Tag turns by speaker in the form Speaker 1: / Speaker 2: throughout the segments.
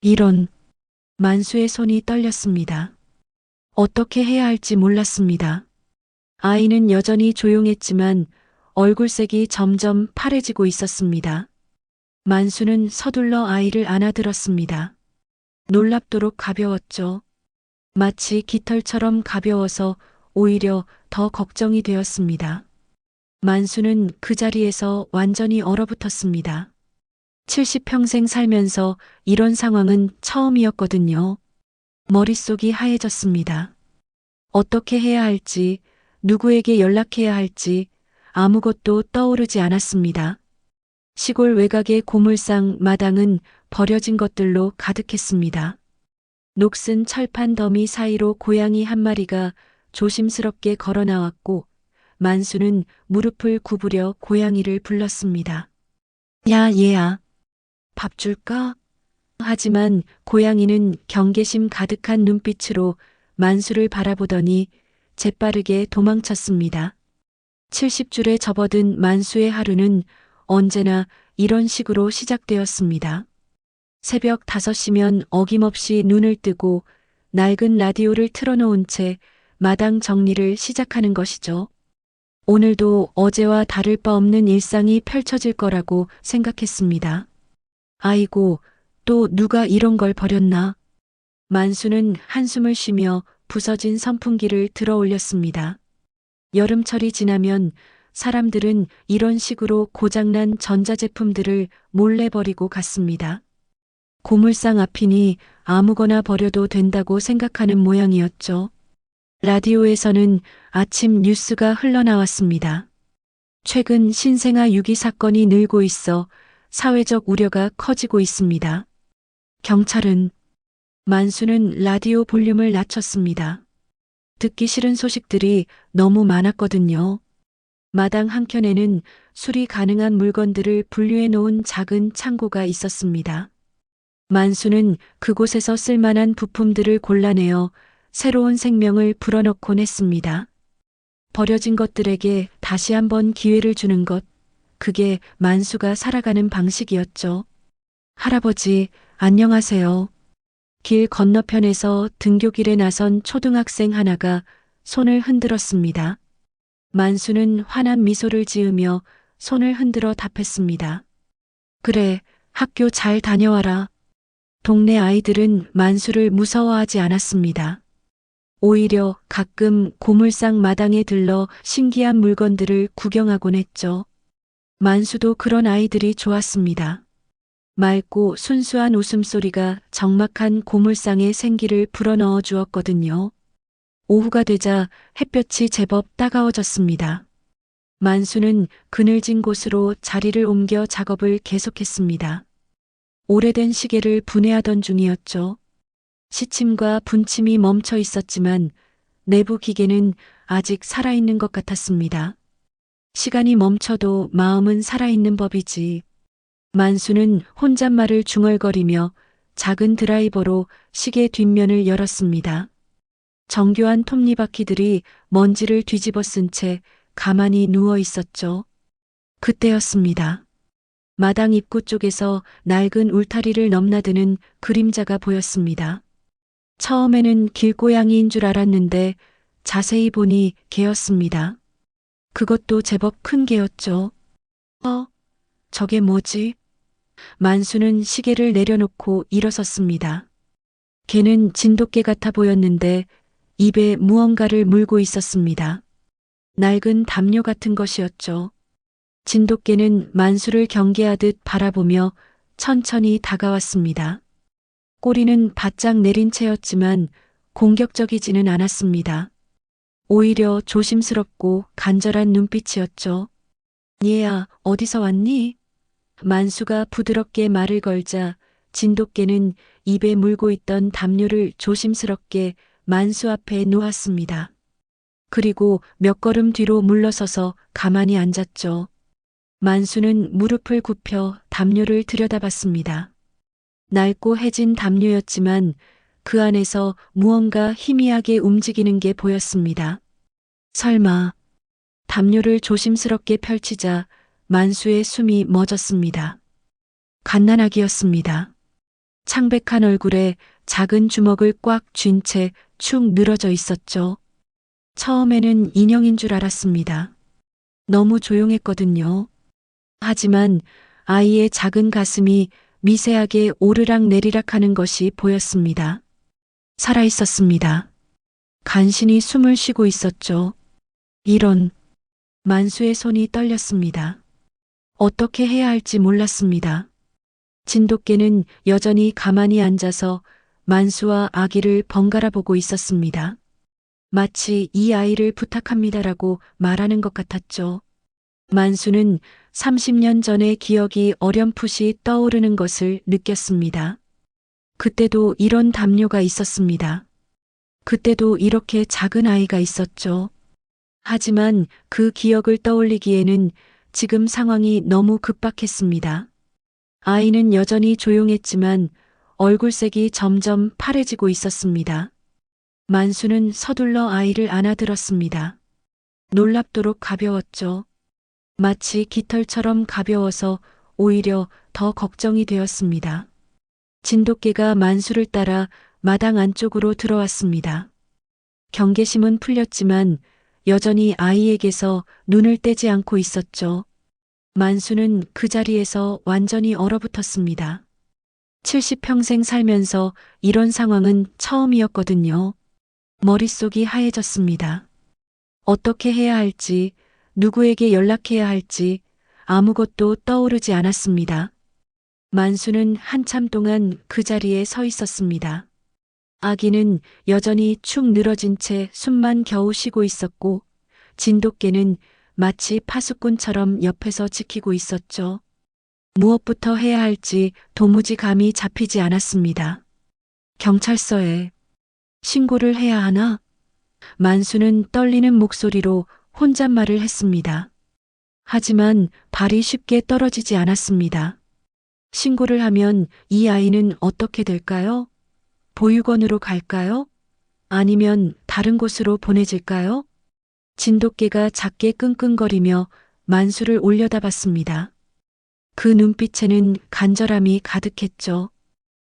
Speaker 1: 이런. 만수의 손이 떨렸습니다. 어떻게 해야 할지 몰랐습니다. 아이는 여전히 조용했지만 얼굴색이 점점 파래지고 있었습니다. 만수는 서둘러 아이를 안아들었습니다. 놀랍도록 가벼웠죠. 마치 깃털처럼 가벼워서 오히려 더 걱정이 되었습니다. 만수는 그 자리에서 완전히 얼어붙었습니다. 70평생 살면서 이런 상황은 처음이었거든요. 머릿속이 하얘졌습니다. 어떻게 해야 할지, 누구에게 연락해야 할지 아무것도 떠오르지 않았습니다. 시골 외곽의 고물상 마당은 버려진 것들로 가득했습니다. 녹슨 철판 더미 사이로 고양이 한 마리가 조심스럽게 걸어 나왔고 만수는 무릎을 구부려 고양이를 불렀습니다. 야, 얘야. 밥 줄까? 하지만 고양이는 경계심 가득한 눈빛으로 만수를 바라보더니 재빠르게 도망쳤습니다. 70줄에 접어든 만수의 하루는 언제나 이런 식으로 시작되었습니다. 새벽 5시면 어김없이 눈을 뜨고 낡은 라디오를 틀어놓은 채 마당 정리를 시작하는 것이죠. 오늘도 어제와 다를 바 없는 일상이 펼쳐질 거라고 생각했습니다. 아이고, 또 누가 이런 걸 버렸나? 만수는 한숨을 쉬며 부서진 선풍기를 들어 올렸습니다. 여름철이 지나면 사람들은 이런 식으로 고장난 전자제품들을 몰래 버리고 갔습니다. 고물상 앞이니 아무거나 버려도 된다고 생각하는 모양이었죠. 라디오에서는 아침 뉴스가 흘러나왔습니다. 최근 신생아 유기 사건이 늘고 있어 사회적 우려가 커지고 있습니다. 경찰은 만수는 라디오 볼륨을 낮췄습니다. 듣기 싫은 소식들이 너무 많았거든요. 마당 한켠에는 수리 가능한 물건들을 분류해 놓은 작은 창고가 있었습니다. 만수는 그곳에서 쓸만한 부품들을 골라내어 새로운 생명을 불어넣곤 했습니다. 버려진 것들에게 다시 한번 기회를 주는 것, 그게 만수가 살아가는 방식이었죠. 할아버지, 안녕하세요. 길 건너편에서 등교길에 나선 초등학생 하나가 손을 흔들었습니다. 만수는 환한 미소를 지으며 손을 흔들어 답했습니다. 그래, 학교 잘 다녀와라. 동네 아이들은 만수를 무서워하지 않았습니다. 오히려 가끔 고물상 마당에 들러 신기한 물건들을 구경하곤 했죠. 만수도 그런 아이들이 좋았습니다. 맑고 순수한 웃음소리가 적막한 고물상의 생기를 불어넣어 주었거든요. 오후가 되자 햇볕이 제법 따가워졌습니다. 만수는 그늘진 곳으로 자리를 옮겨 작업을 계속했습니다. 오래된 시계를 분해하던 중이었죠. 시침과 분침이 멈춰 있었지만 내부 기계는 아직 살아있는 것 같았습니다. 시간이 멈춰도 마음은 살아있는 법이지. 만수는 혼잣말을 중얼거리며 작은 드라이버로 시계 뒷면을 열었습니다. 정교한 톱니바퀴들이 먼지를 뒤집어 쓴 채 가만히 누워 있었죠. 그때였습니다. 마당 입구 쪽에서 낡은 울타리를 넘나드는 그림자가 보였습니다. 처음에는 길고양이인 줄 알았는데 자세히 보니 개였습니다. 그것도 제법 큰 개였죠. 저게 뭐지? 만수는 시계를 내려놓고 일어섰습니다. 개는 진돗개 같아 보였는데 입에 무언가를 물고 있었습니다. 낡은 담요 같은 것이었죠. 진돗개는 만수를 경계하듯 바라보며 천천히 다가왔습니다. 꼬리는 바짝 내린 채였지만 공격적이지는 않았습니다. 오히려 조심스럽고 간절한 눈빛이었죠. 얘야, 어디서 왔니? 만수가 부드럽게 말을 걸자 진돗개는 입에 물고 있던 담요를 조심스럽게 만수 앞에 놓았습니다. 그리고 몇 걸음 뒤로 물러서서 가만히 앉았죠. 만수는 무릎을 굽혀 담요를 들여다봤습니다. 낡고 해진 담요였지만 그 안에서 무언가 희미하게 움직이는 게 보였습니다. 설마. 담요를 조심스럽게 펼치자 만수의 숨이 멎었습니다. 갓난아기였습니다. 창백한 얼굴에 작은 주먹을 꽉 쥔 채 축 늘어져 있었죠. 처음에는 인형인 줄 알았습니다. 너무 조용했거든요. 하지만 아이의 작은 가슴이 미세하게 오르락 내리락 하는 것이 보였습니다. 살아 있었습니다. 간신히 숨을 쉬고 있었죠. 이런, 만수의 손이 떨렸습니다. 어떻게 해야 할지 몰랐습니다. 진돗개는 여전히 가만히 앉아서 만수와 아기를 번갈아 보고 있었습니다. 마치 이 아이를 부탁합니다라고 말하는 것 같았죠. 만수는 30년 전의 기억이 어렴풋이 떠오르는 것을 느꼈습니다. 그때도 이런 담요가 있었습니다. 그때도 이렇게 작은 아이가 있었죠. 하지만 그 기억을 떠올리기에는 지금 상황이 너무 급박했습니다. 아이는 여전히 조용했지만 얼굴색이 점점 파래지고 있었습니다. 만수는 서둘러 아이를 안아들었습니다. 놀랍도록 가벼웠죠. 마치 깃털처럼 가벼워서 오히려 더 걱정이 되었습니다. 진돗개가 만수를 따라 마당 안쪽으로 들어왔습니다. 경계심은 풀렸지만 여전히 아이에게서 눈을 떼지 않고 있었죠. 만수는 그 자리에서 완전히 얼어붙었습니다. 70평생 살면서 이런 상황은 처음이었거든요. 머릿속이 하얘졌습니다. 어떻게 해야 할지, 누구에게 연락해야 할지 아무것도 떠오르지 않았습니다. 만수는 한참 동안 그 자리에 서 있었습니다. 아기는 여전히 축 늘어진 채 숨만 겨우 쉬고 있었고 진돗개는 마치 파수꾼처럼 옆에서 지키고 있었죠. 무엇부터 해야 할지 도무지 감이 잡히지 않았습니다. 경찰서에 신고를 해야 하나? 만수는 떨리는 목소리로 혼잣말을 했습니다. 하지만 발이 쉽게 떨어지지 않았습니다. 신고를 하면 이 아이는 어떻게 될까요? 보육원으로 갈까요? 아니면 다른 곳으로 보내질까요? 진돗개가 작게 끙끙거리며 만수를 올려다봤습니다. 그 눈빛에는 간절함이 가득했죠.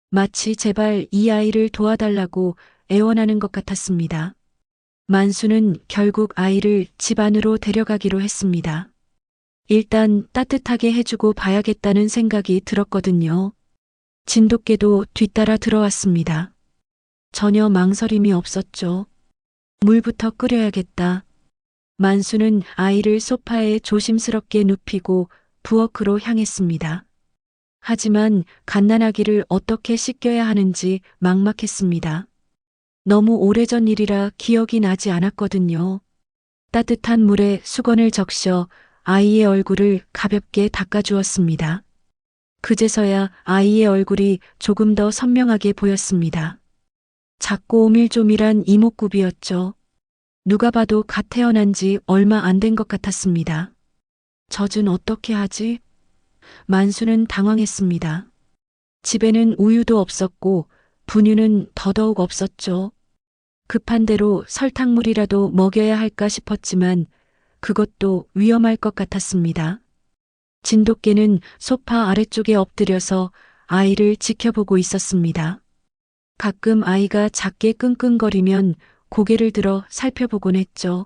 Speaker 1: 마치 제발 이 아이를 도와달라고 애원하는 것 같았습니다. 만수는 결국 아이를 집 안으로 데려가기로 했습니다. 일단 따뜻하게 해주고 봐야겠다는 생각이 들었거든요. 진돗개도 뒤따라 들어왔습니다. 전혀 망설임이 없었죠. 물부터 끓여야겠다. 만수는 아이를 소파에 조심스럽게 눕히고 부엌으로 향했습니다. 하지만 갓난아기를 어떻게 씻겨야 하는지 막막했습니다. 너무 오래전 일이라 기억이 나지 않았거든요. 따뜻한 물에 수건을 적셔 아이의 얼굴을 가볍게 닦아주었습니다. 그제서야 아이의 얼굴이 조금 더 선명하게 보였습니다. 작고 오밀조밀한 이목구비였죠. 누가 봐도 갓 태어난 지 얼마 안 된 것 같았습니다. 젖은 어떻게 하지? 만수는 당황했습니다. 집에는 우유도 없었고 분유는 더더욱 없었죠. 급한 대로 설탕물이라도 먹여야 할까 싶었지만 그것도 위험할 것 같았습니다. 진돗개는 소파 아래쪽에 엎드려서 아이를 지켜보고 있었습니다. 가끔 아이가 작게 끙끙거리면 고개를 들어 살펴보곤 했죠.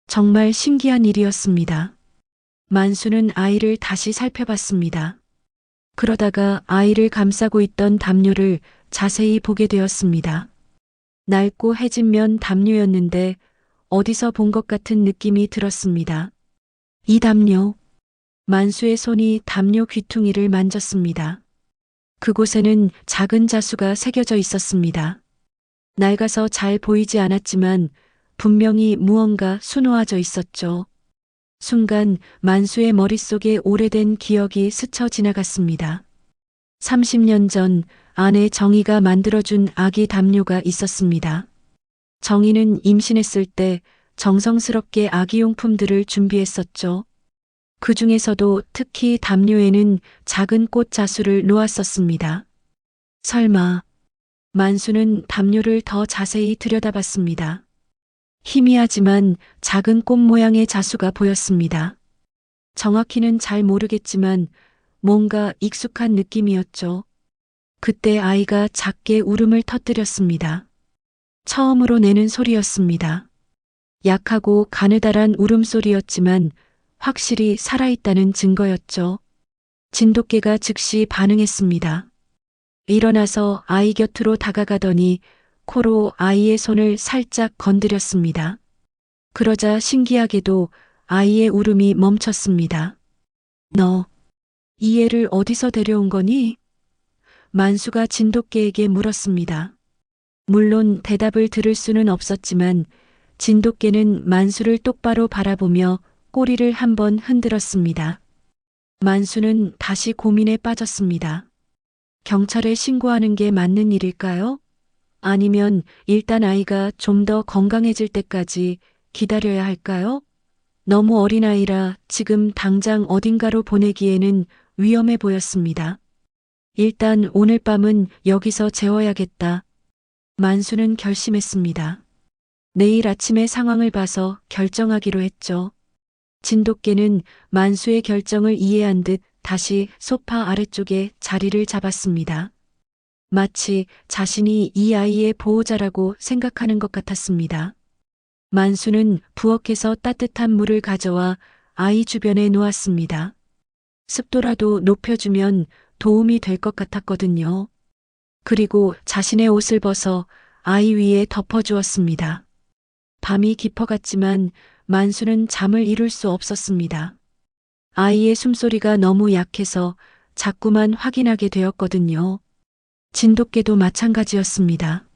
Speaker 1: 정말 신기한 일이었습니다. 만수는 아이를 다시 살펴봤습니다. 그러다가 아이를 감싸고 있던 담요를 자세히 보게 되었습니다. 낡고 해진 면 담요였는데 어디서 본 것 같은 느낌이 들었습니다. 이 담요. 만수의 손이 담요 귀퉁이를 만졌습니다. 그곳에는 작은 자수가 새겨져 있었습니다. 낡아서 잘 보이지 않았지만 분명히 무언가 수놓아져 있었죠. 순간 만수의 머릿속에 오래된 기억이 스쳐 지나갔습니다. 30년 전 아내 정희가 만들어준 아기 담요가 있었습니다. 정희는 임신했을 때 정성스럽게 아기용품들을 준비했었죠. 그 중에서도 특히 담요에는 작은 꽃 자수를 놓았었습니다. 설마, 만수는 담요를 더 자세히 들여다봤습니다. 희미하지만 작은 꽃 모양의 자수가 보였습니다. 정확히는 잘 모르겠지만 뭔가 익숙한 느낌이었죠. 그때 아이가 작게 울음을 터뜨렸습니다. 처음으로 내는 소리였습니다. 약하고 가느다란 울음소리였지만 확실히 살아있다는 증거였죠. 진돗개가 즉시 반응했습니다. 일어나서 아이 곁으로 다가가더니 코로 아이의 손을 살짝 건드렸습니다. 그러자 신기하게도 아이의 울음이 멈췄습니다. 너, 이 애를 어디서 데려온 거니? 만수가 진돗개에게 물었습니다. 물론 대답을 들을 수는 없었지만 진돗개는 만수를 똑바로 바라보며 꼬리를 한번 흔들었습니다. 만수는 다시 고민에 빠졌습니다. 경찰에 신고하는 게 맞는 일일까요? 아니면 일단 아이가 좀 더 건강해질 때까지 기다려야 할까요? 너무 어린아이라 지금 당장 어딘가로 보내기에는 위험해 보였습니다. 일단 오늘 밤은 여기서 재워야겠다. 만수는 결심했습니다. 내일 아침에 상황을 봐서 결정하기로 했죠. 진돗개는 만수의 결정을 이해한 듯 다시 소파 아래쪽에 자리를 잡았습니다. 마치 자신이 이 아이의 보호자라고 생각하는 것 같았습니다. 만수는 부엌에서 따뜻한 물을 가져와 아이 주변에 놓았습니다. 습도라도 높여주면 도움이 될 것 같았거든요. 그리고 자신의 옷을 벗어 아이 위에 덮어주었습니다. 밤이 깊어갔지만 만수는 잠을 이룰 수 없었습니다. 아이의 숨소리가 너무 약해서 자꾸만 확인하게 되었거든요. 진돗개도 마찬가지였습니다.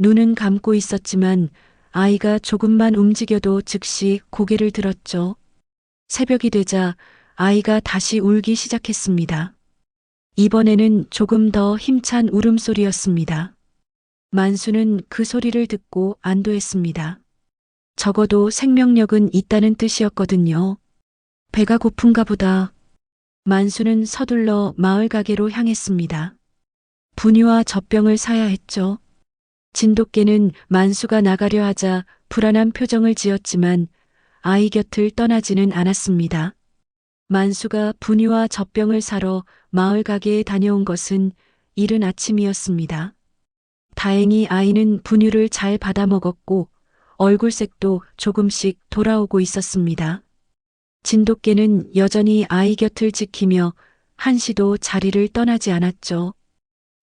Speaker 1: 눈은 감고 있었지만 아이가 조금만 움직여도 즉시 고개를 들었죠. 새벽이 되자 아이가 다시 울기 시작했습니다. 이번에는 조금 더 힘찬 울음소리였습니다. 만수는 그 소리를 듣고 안도했습니다. 적어도 생명력은 있다는 뜻이었거든요. 배가 고픈가 보다. 만수는 서둘러 마을 가게로 향했습니다. 분유와 젖병을 사야 했죠. 진돗개는 만수가 나가려 하자 불안한 표정을 지었지만 아이 곁을 떠나지는 않았습니다. 만수가 분유와 젖병을 사러 마을 가게에 다녀온 것은 이른 아침이었습니다. 다행히 아이는 분유를 잘 받아 먹었고 얼굴색도 조금씩 돌아오고 있었습니다. 진돗개는 여전히 아이 곁을 지키며 한시도 자리를 떠나지 않았죠.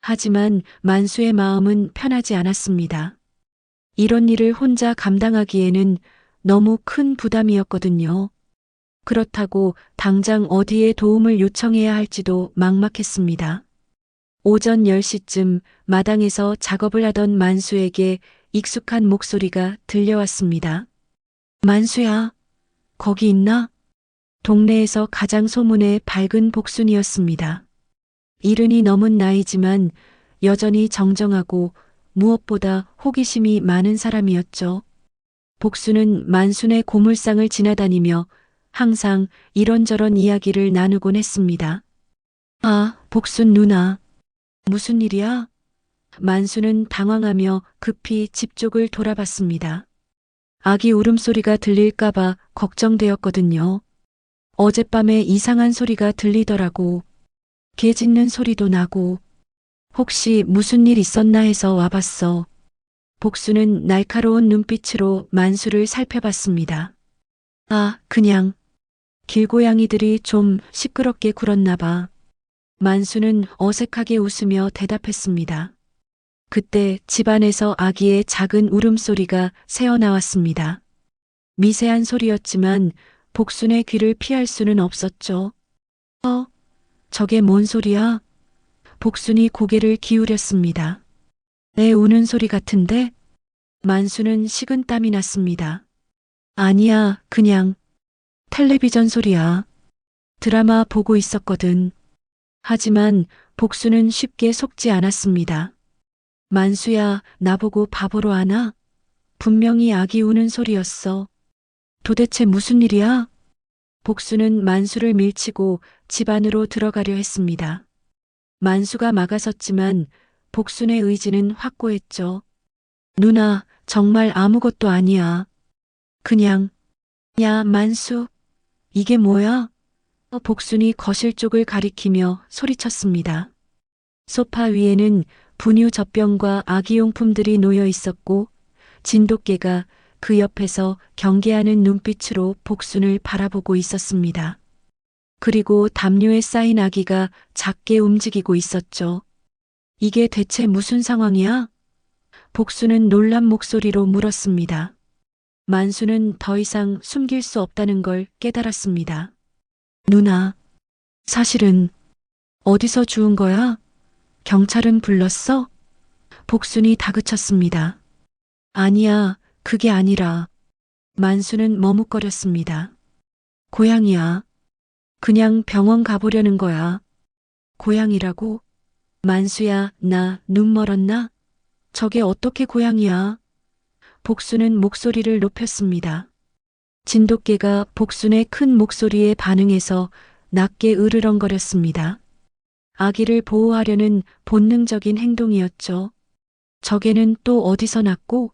Speaker 1: 하지만 만수의 마음은 편하지 않았습니다. 이런 일을 혼자 감당하기에는 너무 큰 부담이었거든요. 그렇다고 당장 어디에 도움을 요청해야 할지도 막막했습니다. 오전 10시쯤 마당에서 작업을 하던 만수에게 익숙한 목소리가 들려왔습니다. 만수야, 거기 있나? 동네에서 가장 소문의 밝은 복순이었습니다. 이른이 넘은 나이지만 여전히 정정하고 무엇보다 호기심이 많은 사람이었죠. 복순은 만순의 고물상을 지나다니며 항상 이런저런 이야기를 나누곤 했습니다. 아, 복순 누나. 무슨 일이야? 만수는 당황하며 급히 집 쪽을 돌아봤습니다. 아기 울음소리가 들릴까봐 걱정되었거든요. 어젯밤에 이상한 소리가 들리더라고. 개 짖는 소리도 나고. 혹시 무슨 일 있었나 해서 와봤어. 복수는 날카로운 눈빛으로 만수를 살펴봤습니다. 아, 그냥 길고양이들이 좀 시끄럽게 굴었나 봐. 만수는 어색하게 웃으며 대답했습니다. 그때 집안에서 아기의 작은 울음소리가 새어나왔습니다. 미세한 소리였지만 복순의 귀를 피할 수는 없었죠. 저게 뭔 소리야? 복순이 고개를 기울였습니다. 애 우는 소리 같은데? 만수는 식은땀이 났습니다. 아니야, 그냥 텔레비전 소리야. 드라마 보고 있었거든. 하지만 복수는 쉽게 속지 않았습니다. 만수야, 나보고 바보로 하나? 분명히 아기 우는 소리였어. 도대체 무슨 일이야? 복수는 만수를 밀치고 집 안으로 들어가려 했습니다. 만수가 막아섰지만 복순의 의지는 확고했죠. 누나, 정말 아무것도 아니야. 그냥, 야, 만수, 이게 뭐야? 복순이 거실 쪽을 가리키며 소리쳤습니다. 소파 위에는 분유 젖병과 아기용품들이 놓여 있었고 진돗개가 그 옆에서 경계하는 눈빛으로 복순을 바라보고 있었습니다. 그리고 담요에 쌓인 아기가 작게 움직이고 있었죠. 이게 대체 무슨 상황이야? 복순은 놀란 목소리로 물었습니다. 만수는 더 이상 숨길 수 없다는 걸 깨달았습니다. 누나, 사실은 어디서 주운 거야? 경찰은 불렀어? 복순이 다그쳤습니다. 아니야, 그게 아니라. 만수는 머뭇거렸습니다. 고양이야. 그냥 병원 가보려는 거야. 고양이라고? 만수야, 나 눈 멀었나? 저게 어떻게 고양이야? 복순은 목소리를 높였습니다. 진돗개가 복순의 큰 목소리에 반응해서 낮게 으르렁거렸습니다. 아기를 보호하려는 본능적인 행동이었죠. 저게는 또 어디서 났고?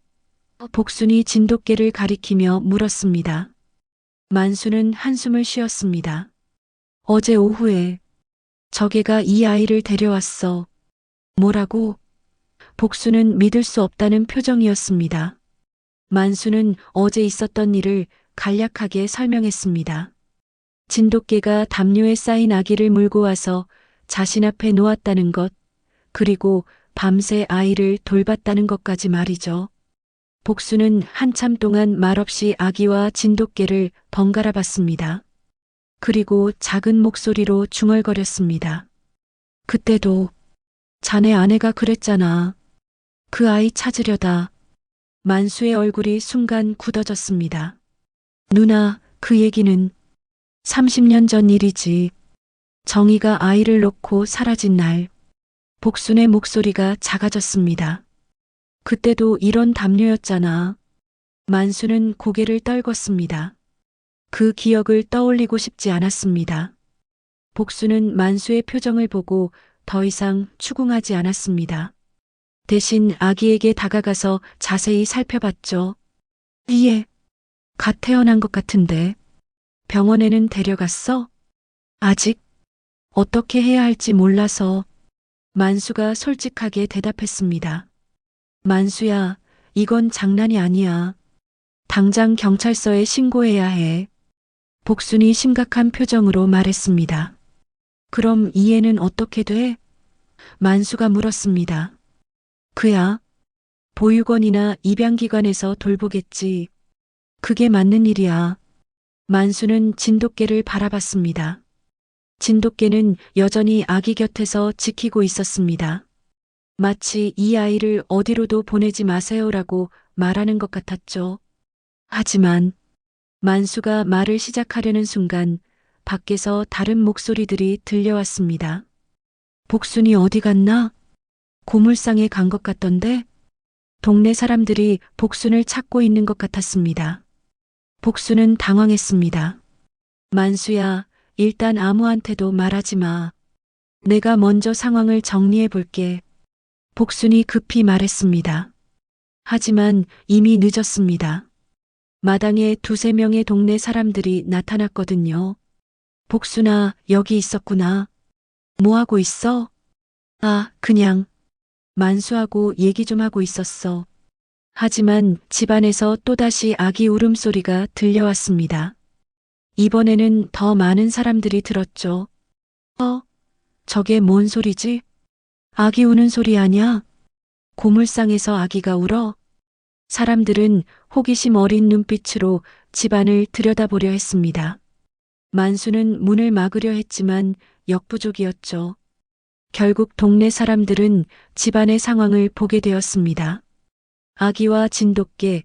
Speaker 1: 복순이 진돗개를 가리키며 물었습니다. 만수는 한숨을 쉬었습니다. 어제 오후에 저개가 이 아이를 데려왔어. 뭐라고? 복수는 믿을 수 없다는 표정이었습니다. 만수는 어제 있었던 일을 간략하게 설명했습니다. 진돗개가 담요에 쌓인 아기를 물고 와서 자신 앞에 놓았다는 것, 그리고 밤새 아이를 돌봤다는 것까지 말이죠. 복수는 한참 동안 말없이 아기와 진돗개를 번갈아 봤습니다. 그리고 작은 목소리로 중얼거렸습니다. 그때도 자네 아내가 그랬잖아. 그 아이 찾으려다. 만수의 얼굴이 순간 굳어졌습니다. 누나, 그 얘기는 30년 전 일이지. 정희가 아이를 놓고 사라진 날. 복순의 목소리가 작아졌습니다. 그때도 이런 담요였잖아. 만수는 고개를 떨궜습니다. 그 기억을 떠올리고 싶지 않았습니다. 복수는 만수의 표정을 보고 더 이상 추궁하지 않았습니다. 대신 아기에게 다가가서 자세히 살펴봤죠. 이에 갓 태어난 것 같은데 병원에는 데려갔어? 아직 어떻게 해야 할지 몰라서. 만수가 솔직하게 대답했습니다. 만수야, 이건 장난이 아니야. 당장 경찰서에 신고해야 해. 복순이 심각한 표정으로 말했습니다. 그럼 이해는 어떻게 돼? 만수가 물었습니다. 그야 보육원이나 입양기관에서 돌보겠지. 그게 맞는 일이야. 만수는 진돗개를 바라봤습니다. 진돗개는 여전히 아기 곁에서 지키고 있었습니다. 마치 이 아이를 어디로도 보내지 마세요라고 말하는 것 같았죠. 하지만 만수가 말을 시작하려는 순간 밖에서 다른 목소리들이 들려왔습니다. 복순이 어디 갔나? 고물상에 간 것 같던데? 동네 사람들이 복순을 찾고 있는 것 같았습니다. 복순은 당황했습니다. 만수야, 일단 아무한테도 말하지 마. 내가 먼저 상황을 정리해 볼게. 복순이 급히 말했습니다. 하지만 이미 늦었습니다. 마당에 두세 명의 동네 사람들이 나타났거든요. 복순아, 여기 있었구나. 뭐 하고 있어? 아, 그냥. 만수하고 얘기 좀 하고 있었어. 하지만 집안에서 또다시 아기 울음소리가 들려왔습니다. 이번에는 더 많은 사람들이 들었죠. 저게 뭔 소리지? 아기 우는 소리 아냐? 고물상에서 아기가 울어? 사람들은 호기심 어린 눈빛으로 집안을 들여다보려 했습니다. 만수는 문을 막으려 했지만 역부족이었죠. 결국 동네 사람들은 집안의 상황을 보게 되었습니다. 아기와 진돗개,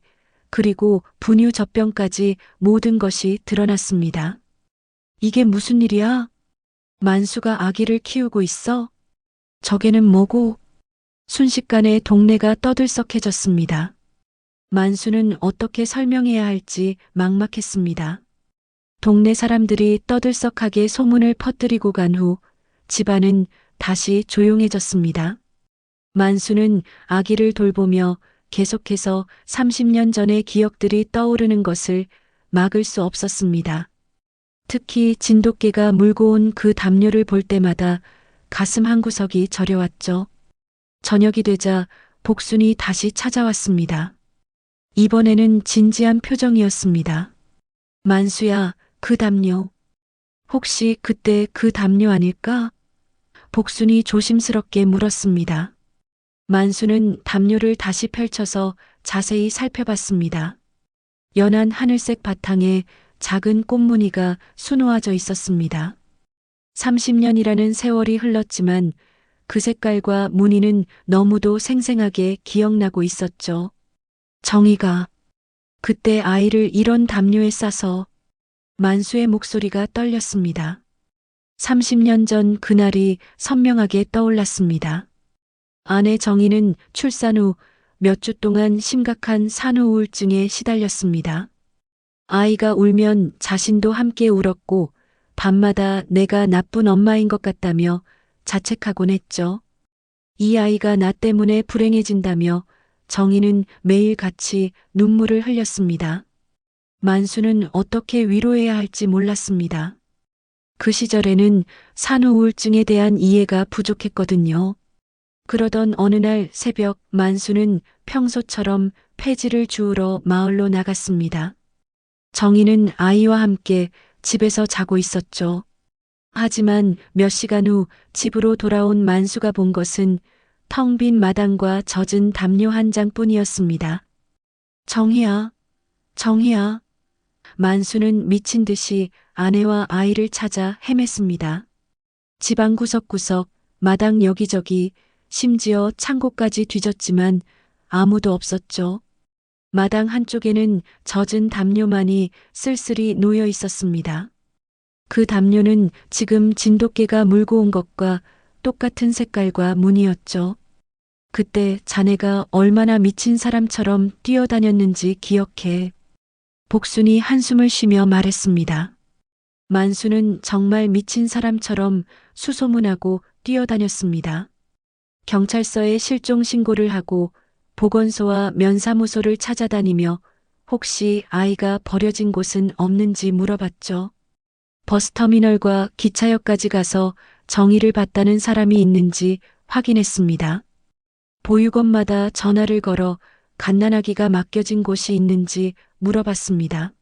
Speaker 1: 그리고 분유 젖병까지 모든 것이 드러났습니다. 이게 무슨 일이야? 만수가 아기를 키우고 있어? 저게는 뭐고? 순식간에 동네가 떠들썩해졌습니다. 만수는 어떻게 설명해야 할지 막막했습니다. 동네 사람들이 떠들썩하게 소문을 퍼뜨리고 간 후 집안은 다시 조용해졌습니다. 만수는 아기를 돌보며 계속해서 30년 전의 기억들이 떠오르는 것을 막을 수 없었습니다. 특히 진돗개가 물고 온 그 담요를 볼 때마다 가슴 한구석이 저려왔죠. 저녁이 되자 복순이 다시 찾아왔습니다. 이번에는 진지한 표정이었습니다. 만수야, 그 담요. 혹시 그때 그 담요 아닐까? 복순이 조심스럽게 물었습니다. 만수는 담요를 다시 펼쳐서 자세히 살펴봤습니다. 연한 하늘색 바탕에 작은 꽃무늬가 수놓아져 있었습니다. 30년이라는 세월이 흘렀지만 그 색깔과 무늬는 너무도 생생하게 기억나고 있었죠. 정희가 그때 아이를 이런 담요에 싸서. 만수의 목소리가 떨렸습니다. 30년 전 그날이 선명하게 떠올랐습니다. 아내 정희는 출산 후 몇 주 동안 심각한 산후 우울증에 시달렸습니다. 아이가 울면 자신도 함께 울었고 밤마다 내가 나쁜 엄마인 것 같다며 자책하곤 했죠. 이 아이가 나 때문에 불행해진다며 정희는 매일 같이 눈물을 흘렸습니다. 만수는 어떻게 위로해야 할지 몰랐습니다. 그 시절에는 산후 우울증에 대한 이해가 부족했거든요. 그러던 어느 날 새벽 만수는 평소처럼 폐지를 주우러 마을로 나갔습니다. 정희는 아이와 함께 집에서 자고 있었죠. 하지만 몇 시간 후 집으로 돌아온 만수가 본 것은 텅 빈 마당과 젖은 담요 한 장뿐이었습니다. 정희야, 정희야. 만수는 미친 듯이 아내와 아이를 찾아 헤맸습니다. 집안 구석구석, 마당 여기저기, 심지어 창고까지 뒤졌지만 아무도 없었죠. 마당 한쪽에는 젖은 담요만이 쓸쓸히 놓여 있었습니다. 그 담요는 지금 진돗개가 물고 온 것과 똑같은 색깔과 무늬였죠. 그때 자네가 얼마나 미친 사람처럼 뛰어다녔는지 기억해. 복순이 한숨을 쉬며 말했습니다. 만수는 정말 미친 사람처럼 수소문하고 뛰어다녔습니다. 경찰서에 실종 신고를 하고 보건소와 면사무소를 찾아다니며 혹시 아이가 버려진 곳은 없는지 물어봤죠. 버스터미널과 기차역까지 가서 정의를 받다는 사람이 있는지 확인했습니다. 보육원마다 전화를 걸어 갓난아기가 맡겨진 곳이 있는지 물어봤습니다.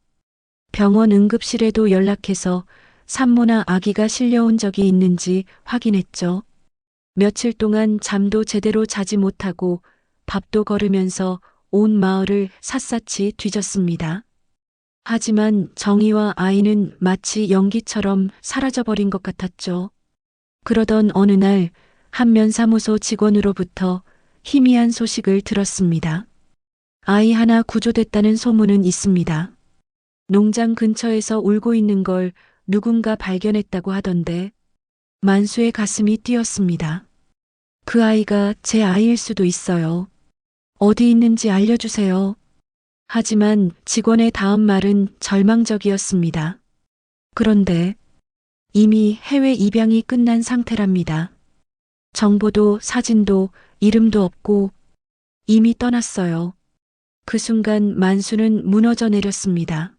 Speaker 1: 병원 응급실에도 연락해서 산모나 아기가 실려온 적이 있는지 확인했죠. 며칠 동안 잠도 제대로 자지 못하고 밥도 거르면서 온 마을을 샅샅이 뒤졌습니다. 하지만 정희와 아이는 마치 연기처럼 사라져버린 것 같았죠. 그러던 어느 날 한 면사무소 직원으로부터 희미한 소식을 들었습니다. 아이 하나 구조됐다는 소문은 있습니다. 농장 근처에서 울고 있는 걸 누군가 발견했다고 하던데 만수의 가슴이 뛰었습니다. 그 아이가 제 아이일 수도 있어요. 어디 있는지 알려주세요. 하지만 직원의 다음 말은 절망적이었습니다. 그런데 이미 해외 입양이 끝난 상태랍니다. 정보도 사진도 이름도 없고 이미 떠났어요. 그 순간 만수는 무너져 내렸습니다.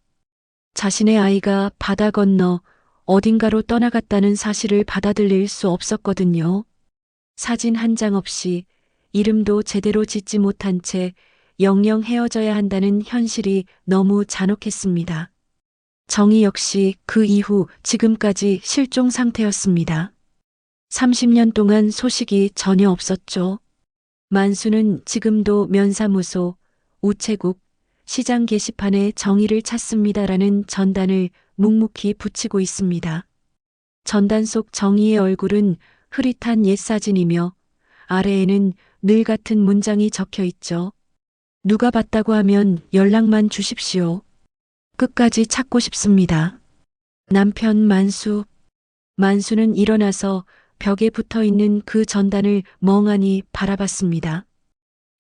Speaker 1: 자신의 아이가 바다 건너 어딘가로 떠나갔다는 사실을 받아들일 수 없었거든요. 사진 한 장 없이 이름도 제대로 짓지 못한 채 영영 헤어져야 한다는 현실이 너무 잔혹했습니다. 정희 역시 그 이후 지금까지 실종 상태였습니다. 30년 동안 소식이 전혀 없었죠. 만수는 지금도 면사무소, 우체국, 시장 게시판에 정의를 찾습니다라는 전단을 묵묵히 붙이고 있습니다. 전단 속 정의의 얼굴은 흐릿한 옛 사진이며 아래에는 늘 같은 문장이 적혀 있죠. 누가 봤다고 하면 연락만 주십시오. 끝까지 찾고 싶습니다. 남편 만수. 만수는 일어나서 벽에 붙어 있는 그 전단을 멍하니 바라봤습니다.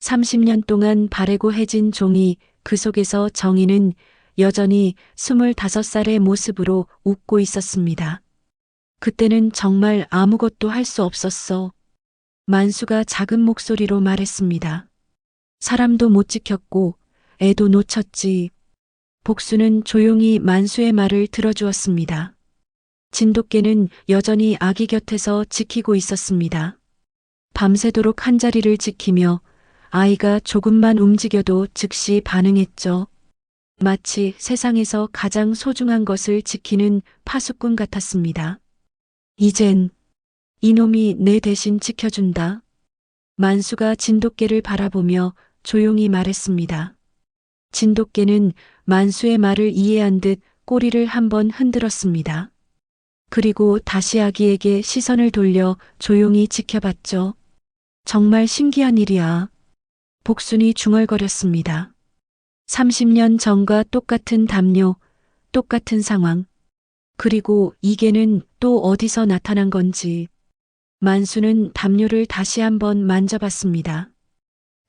Speaker 1: 30년 동안 바래고 해진 종이 그 속에서 정희는 여전히 25살의 모습으로 웃고 있었습니다. 그때는 정말 아무것도 할 수 없었어. 만수가 작은 목소리로 말했습니다. 사람도 못 지켰고 애도 놓쳤지. 복수는 조용히 만수의 말을 들어주었습니다. 진돗개는 여전히 아기 곁에서 지키고 있었습니다. 밤새도록 한자리를 지키며 아이가 조금만 움직여도 즉시 반응했죠. 마치 세상에서 가장 소중한 것을 지키는 파수꾼 같았습니다. 이젠 이놈이 내 대신 지켜준다. 만수가 진돗개를 바라보며 조용히 말했습니다. 진돗개는 만수의 말을 이해한 듯 꼬리를 한번 흔들었습니다. 그리고 다시 아기에게 시선을 돌려 조용히 지켜봤죠. 정말 신기한 일이야. 복순이 중얼거렸습니다. 30년 전과 똑같은 담요, 똑같은 상황. 그리고 이게는 또 어디서 나타난 건지. 만수는 담요를 다시 한번 만져봤습니다.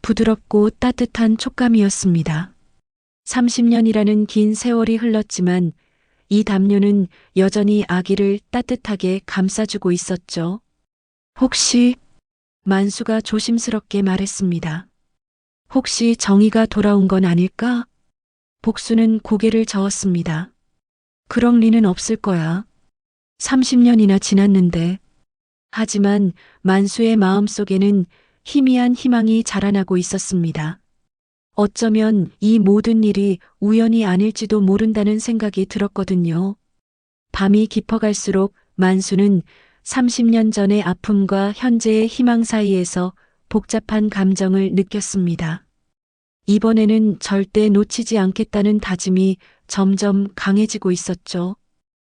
Speaker 1: 부드럽고 따뜻한 촉감이었습니다. 30년이라는 긴 세월이 흘렀지만 이 담요는 여전히 아기를 따뜻하게 감싸주고 있었죠. 혹시 만수가 조심스럽게 말했습니다. 혹시 정의가 돌아온 건 아닐까? 복수는 고개를 저었습니다. 그럴 리는 없을 거야. 30년이나 지났는데. 하지만 만수의 마음속에는 희미한 희망이 자라나고 있었습니다. 어쩌면 이 모든 일이 우연이 아닐지도 모른다는 생각이 들었거든요. 밤이 깊어갈수록 만수는 30년 전의 아픔과 현재의 희망 사이에서 복잡한 감정을 느꼈습니다. 이번에는 절대 놓치지 않겠다는 다짐이 점점 강해지고 있었죠.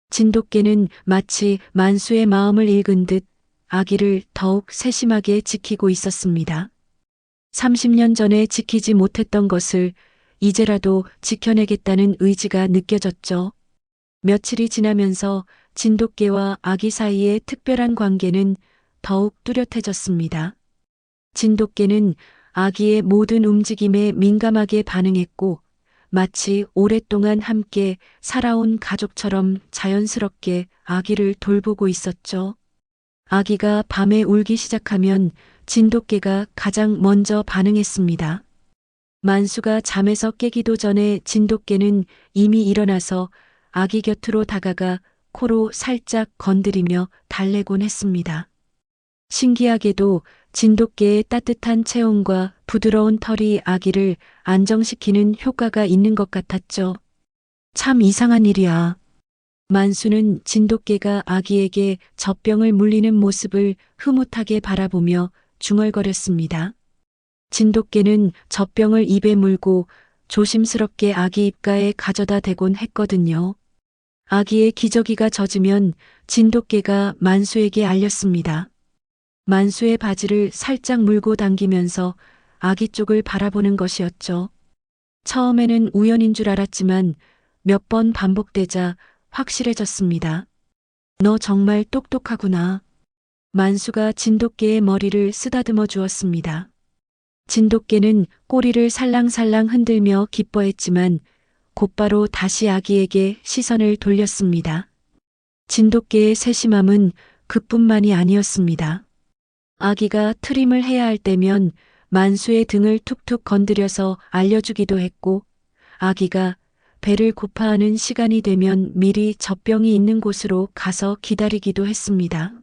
Speaker 1: 진돗개는 마치 만수의 마음을 읽은 듯 아기를 더욱 세심하게 지키고 있었습니다. 30년 전에 지키지 못했던 것을 이제라도 지켜내겠다는 의지가 느껴졌죠. 며칠이 지나면서 진돗개와 아기 사이의 특별한 관계는 더욱 뚜렷해졌습니다. 진돗개는 아기의 모든 움직임에 민감하게 반응했고 마치 오랫동안 함께 살아온 가족처럼 자연스럽게 아기를 돌보고 있었죠. 아기가 밤에 울기 시작하면 진돗개가 가장 먼저 반응했습니다. 만수가 잠에서 깨기도 전에 진돗개는 이미 일어나서 아기 곁으로 다가가 코로 살짝 건드리며 달래곤 했습니다. 신기하게도 진돗개의 따뜻한 체온과 부드러운 털이 아기를 안정시키는 효과가 있는 것 같았죠. 참 이상한 일이야. 만수는 진돗개가 아기에게 젖병을 물리는 모습을 흐뭇하게 바라보며 중얼거렸습니다. 진돗개는 젖병을 입에 물고 조심스럽게 아기 입가에 가져다 대곤 했거든요. 아기의 기저귀가 젖으면 진돗개가 만수에게 알렸습니다. 만수의 바지를 살짝 물고 당기면서 아기 쪽을 바라보는 것이었죠. 처음에는 우연인 줄 알았지만 몇 번 반복되자 확실해졌습니다. 너 정말 똑똑하구나. 만수가 진돗개의 머리를 쓰다듬어 주었습니다. 진돗개는 꼬리를 살랑살랑 흔들며 기뻐했지만 곧바로 다시 아기에게 시선을 돌렸습니다. 진돗개의 세심함은 그뿐만이 아니었습니다. 아기가 트림을 해야 할 때면 만수의 등을 툭툭 건드려서 알려주기도 했고 아기가 배를 고파하는 시간이 되면 미리 젖병이 있는 곳으로 가서 기다리기도 했습니다.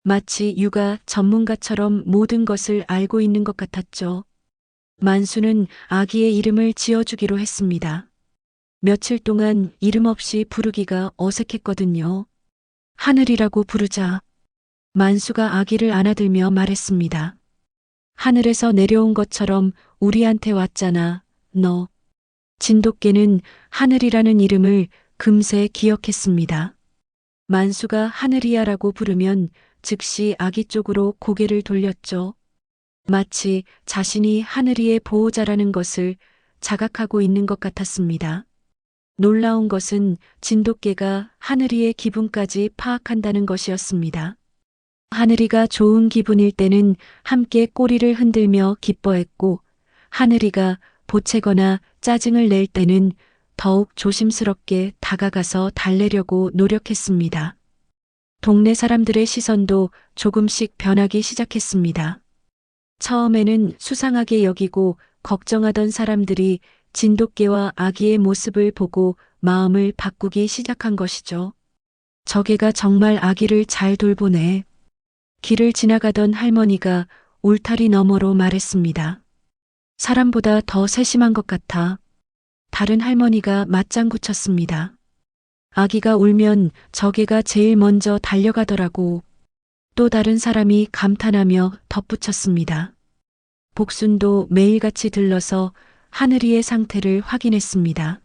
Speaker 1: 마치 육아 전문가처럼 모든 것을 알고 있는 것 같았죠. 만수는 아기의 이름을 지어주기로 했습니다. 며칠 동안 이름 없이 부르기가 어색했거든요. 하늘이라고 부르자. 만수가 아기를 안아들며 말했습니다. 하늘에서 내려온 것처럼 우리한테 왔잖아, 너. 진돗개는 하늘이라는 이름을 금세 기억했습니다. 만수가 하늘이야라고 부르면 즉시 아기 쪽으로 고개를 돌렸죠. 마치 자신이 하늘이의 보호자라는 것을 자각하고 있는 것 같았습니다. 놀라운 것은 진돗개가 하늘이의 기분까지 파악한다는 것이었습니다. 하늘이가 좋은 기분일 때는 함께 꼬리를 흔들며 기뻐했고 하늘이가 보채거나 짜증을 낼 때는 더욱 조심스럽게 다가가서 달래려고 노력했습니다. 동네 사람들의 시선도 조금씩 변하기 시작했습니다. 처음에는 수상하게 여기고 걱정하던 사람들이 진돗개와 아기의 모습을 보고 마음을 바꾸기 시작한 것이죠. 저게가 정말 아기를 잘 돌보네. 길을 지나가던 할머니가 울타리 너머로 말했습니다. 사람보다 더 세심한 것 같아. 다른 할머니가 맞장구 쳤습니다. 아기가 울면 저게가 제일 먼저 달려가더라고. 또 다른 사람이 감탄하며 덧붙였습니다. 복순도 매일같이 들러서 하늘이의 상태를 확인했습니다.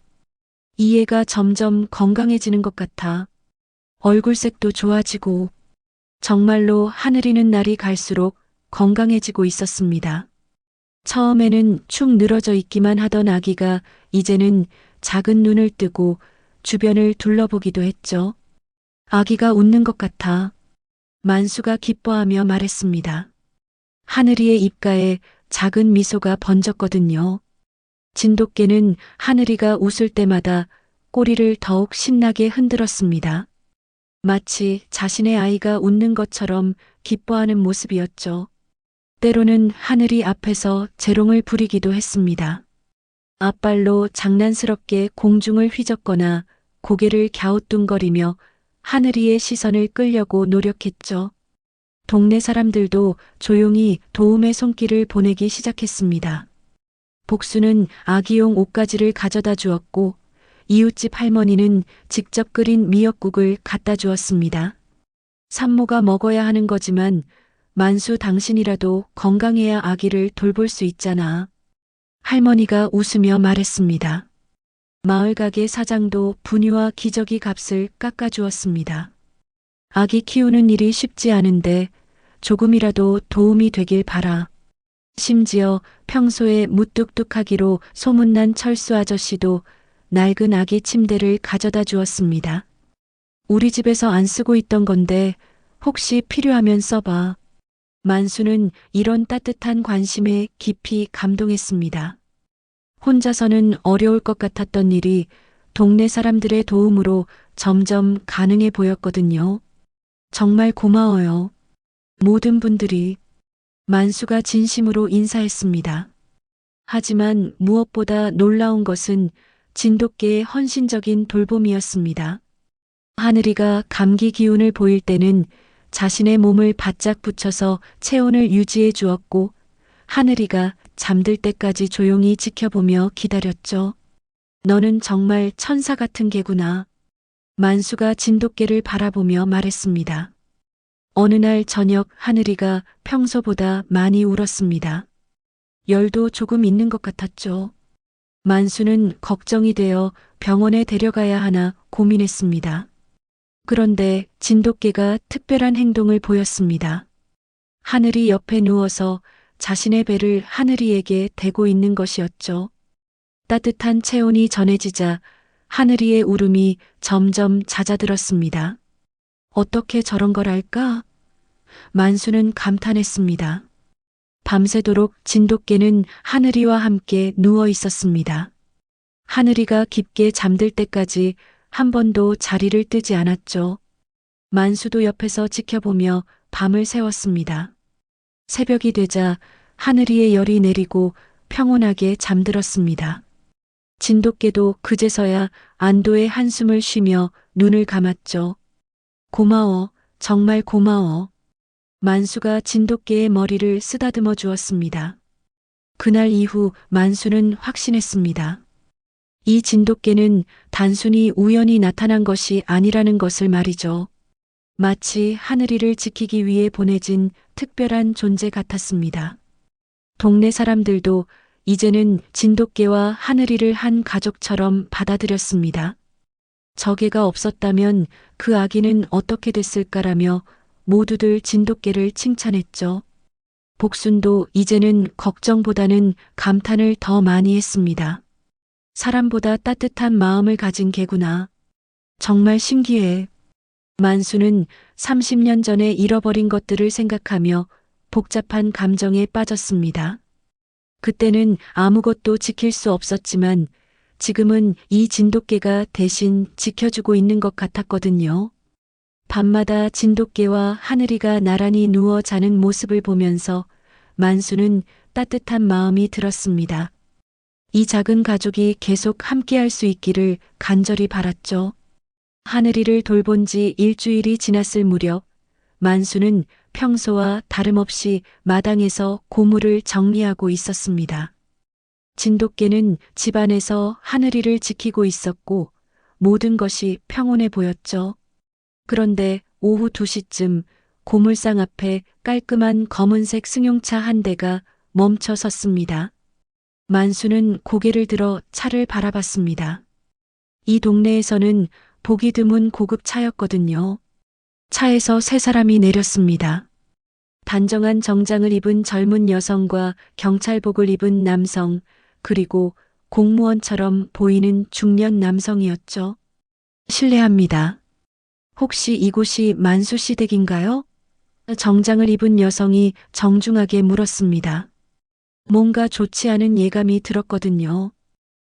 Speaker 1: 이 애가 점점 건강해지는 것 같아. 얼굴색도 좋아지고 정말로 하늘이는 날이 갈수록 건강해지고 있었습니다. 처음에는 축 늘어져 있기만 하던 아기가 이제는 작은 눈을 뜨고 주변을 둘러보기도 했죠. 아기가 웃는 것 같아. 만수가 기뻐하며 말했습니다. 하늘이의 입가에 작은 미소가 번졌거든요. 진돗개는 하늘이가 웃을 때마다 꼬리를 더욱 신나게 흔들었습니다. 마치 자신의 아이가 웃는 것처럼 기뻐하는 모습이었죠. 때로는 하늘이 앞에서 재롱을 부리기도 했습니다. 앞발로 장난스럽게 공중을 휘젓거나 고개를 갸우뚱거리며 하늘이의 시선을 끌려고 노력했죠. 동네 사람들도 조용히 도움의 손길을 보내기 시작했습니다. 복수는 아기용 옷가지를 가져다 주었고 이웃집 할머니는 직접 끓인 미역국을 갖다 주었습니다. 산모가 먹어야 하는 거지만 만수 당신이라도 건강해야 아기를 돌볼 수 있잖아. 할머니가 웃으며 말했습니다. 마을 가게 사장도 분유와 기저귀 값을 깎아주었습니다. 아기 키우는 일이 쉽지 않은데 조금이라도 도움이 되길 바라. 심지어 평소에 무뚝뚝하기로 소문난 철수 아저씨도 낡은 아기 침대를 가져다 주었습니다. 우리 집에서 안 쓰고 있던 건데 혹시 필요하면 써봐. 만수는 이런 따뜻한 관심에 깊이 감동했습니다. 혼자서는 어려울 것 같았던 일이 동네 사람들의 도움으로 점점 가능해 보였거든요. 정말 고마워요. 모든 분들이. 만수가 진심으로 인사했습니다. 하지만 무엇보다 놀라운 것은 진돗개의 헌신적인 돌봄이었습니다. 하늘이가 감기 기운을 보일 때는 자신의 몸을 바짝 붙여서 체온을 유지해 주었고 하늘이가 잠들 때까지 조용히 지켜보며 기다렸죠. 너는 정말 천사 같은 개구나. 만수가 진돗개를 바라보며 말했습니다. 어느 날 저녁 하늘이가 평소보다 많이 울었습니다. 열도 조금 있는 것 같았죠. 만수는 걱정이 되어 병원에 데려가야 하나 고민했습니다. 그런데 진돗개가 특별한 행동을 보였습니다. 하늘이 옆에 누워서 자신의 배를 하늘이에게 대고 있는 것이었죠. 따뜻한 체온이 전해지자 하늘이의 울음이 점점 잦아들었습니다. 어떻게 저런 걸 할까? 만수는 감탄했습니다. 밤새도록 진돗개는 하늘이와 함께 누워 있었습니다. 하늘이가 깊게 잠들 때까지 한 번도 자리를 뜨지 않았죠. 만수도 옆에서 지켜보며 밤을 새웠습니다. 새벽이 되자 하늘이의 열이 내리고 평온하게 잠들었습니다. 진돗개도 그제서야 안도의 한숨을 쉬며 눈을 감았죠. 고마워, 정말 고마워. 만수가 진돗개의 머리를 쓰다듬어 주었습니다. 그날 이후 만수는 확신했습니다. 이 진돗개는 단순히 우연히 나타난 것이 아니라는 것을 말이죠. 마치 하늘이를 지키기 위해 보내진 특별한 존재 같았습니다. 동네 사람들도 이제는 진돗개와 하늘이를 한 가족처럼 받아들였습니다. 저 개가 없었다면 그 아기는 어떻게 됐을까라며 모두들 진돗개를 칭찬했죠. 복순도 이제는 걱정보다는 감탄을 더 많이 했습니다. 사람보다 따뜻한 마음을 가진 개구나. 정말 신기해. 만수는 30년 전에 잃어버린 것들을 생각하며 복잡한 감정에 빠졌습니다. 그때는 아무것도 지킬 수 없었지만 지금은 이 진돗개가 대신 지켜주고 있는 것 같았거든요. 밤마다 진돗개와 하늘이가 나란히 누워 자는 모습을 보면서 만수는 따뜻한 마음이 들었습니다. 이 작은 가족이 계속 함께할 수 있기를 간절히 바랐죠. 하늘이를 돌본 지 일주일이 지났을 무렵 만수는 평소와 다름없이 마당에서 고물을 정리하고 있었습니다. 진돗개는 집안에서 하늘이를 지키고 있었고 모든 것이 평온해 보였죠. 그런데 오후 2시쯤 고물상 앞에 깔끔한 검은색 승용차 한 대가 멈춰 섰습니다. 만수는 고개를 들어 차를 바라봤습니다. 이 동네에서는 보기 드문 고급 차였거든요. 차에서 세 사람이 내렸습니다. 단정한 정장을 입은 젊은 여성과 경찰복을 입은 남성, 그리고 공무원처럼 보이는 중년 남성이었죠. 실례합니다. 혹시 이곳이 만수 씨 댁인가요? 정장을 입은 여성이 정중하게 물었습니다. 뭔가 좋지 않은 예감이 들었거든요.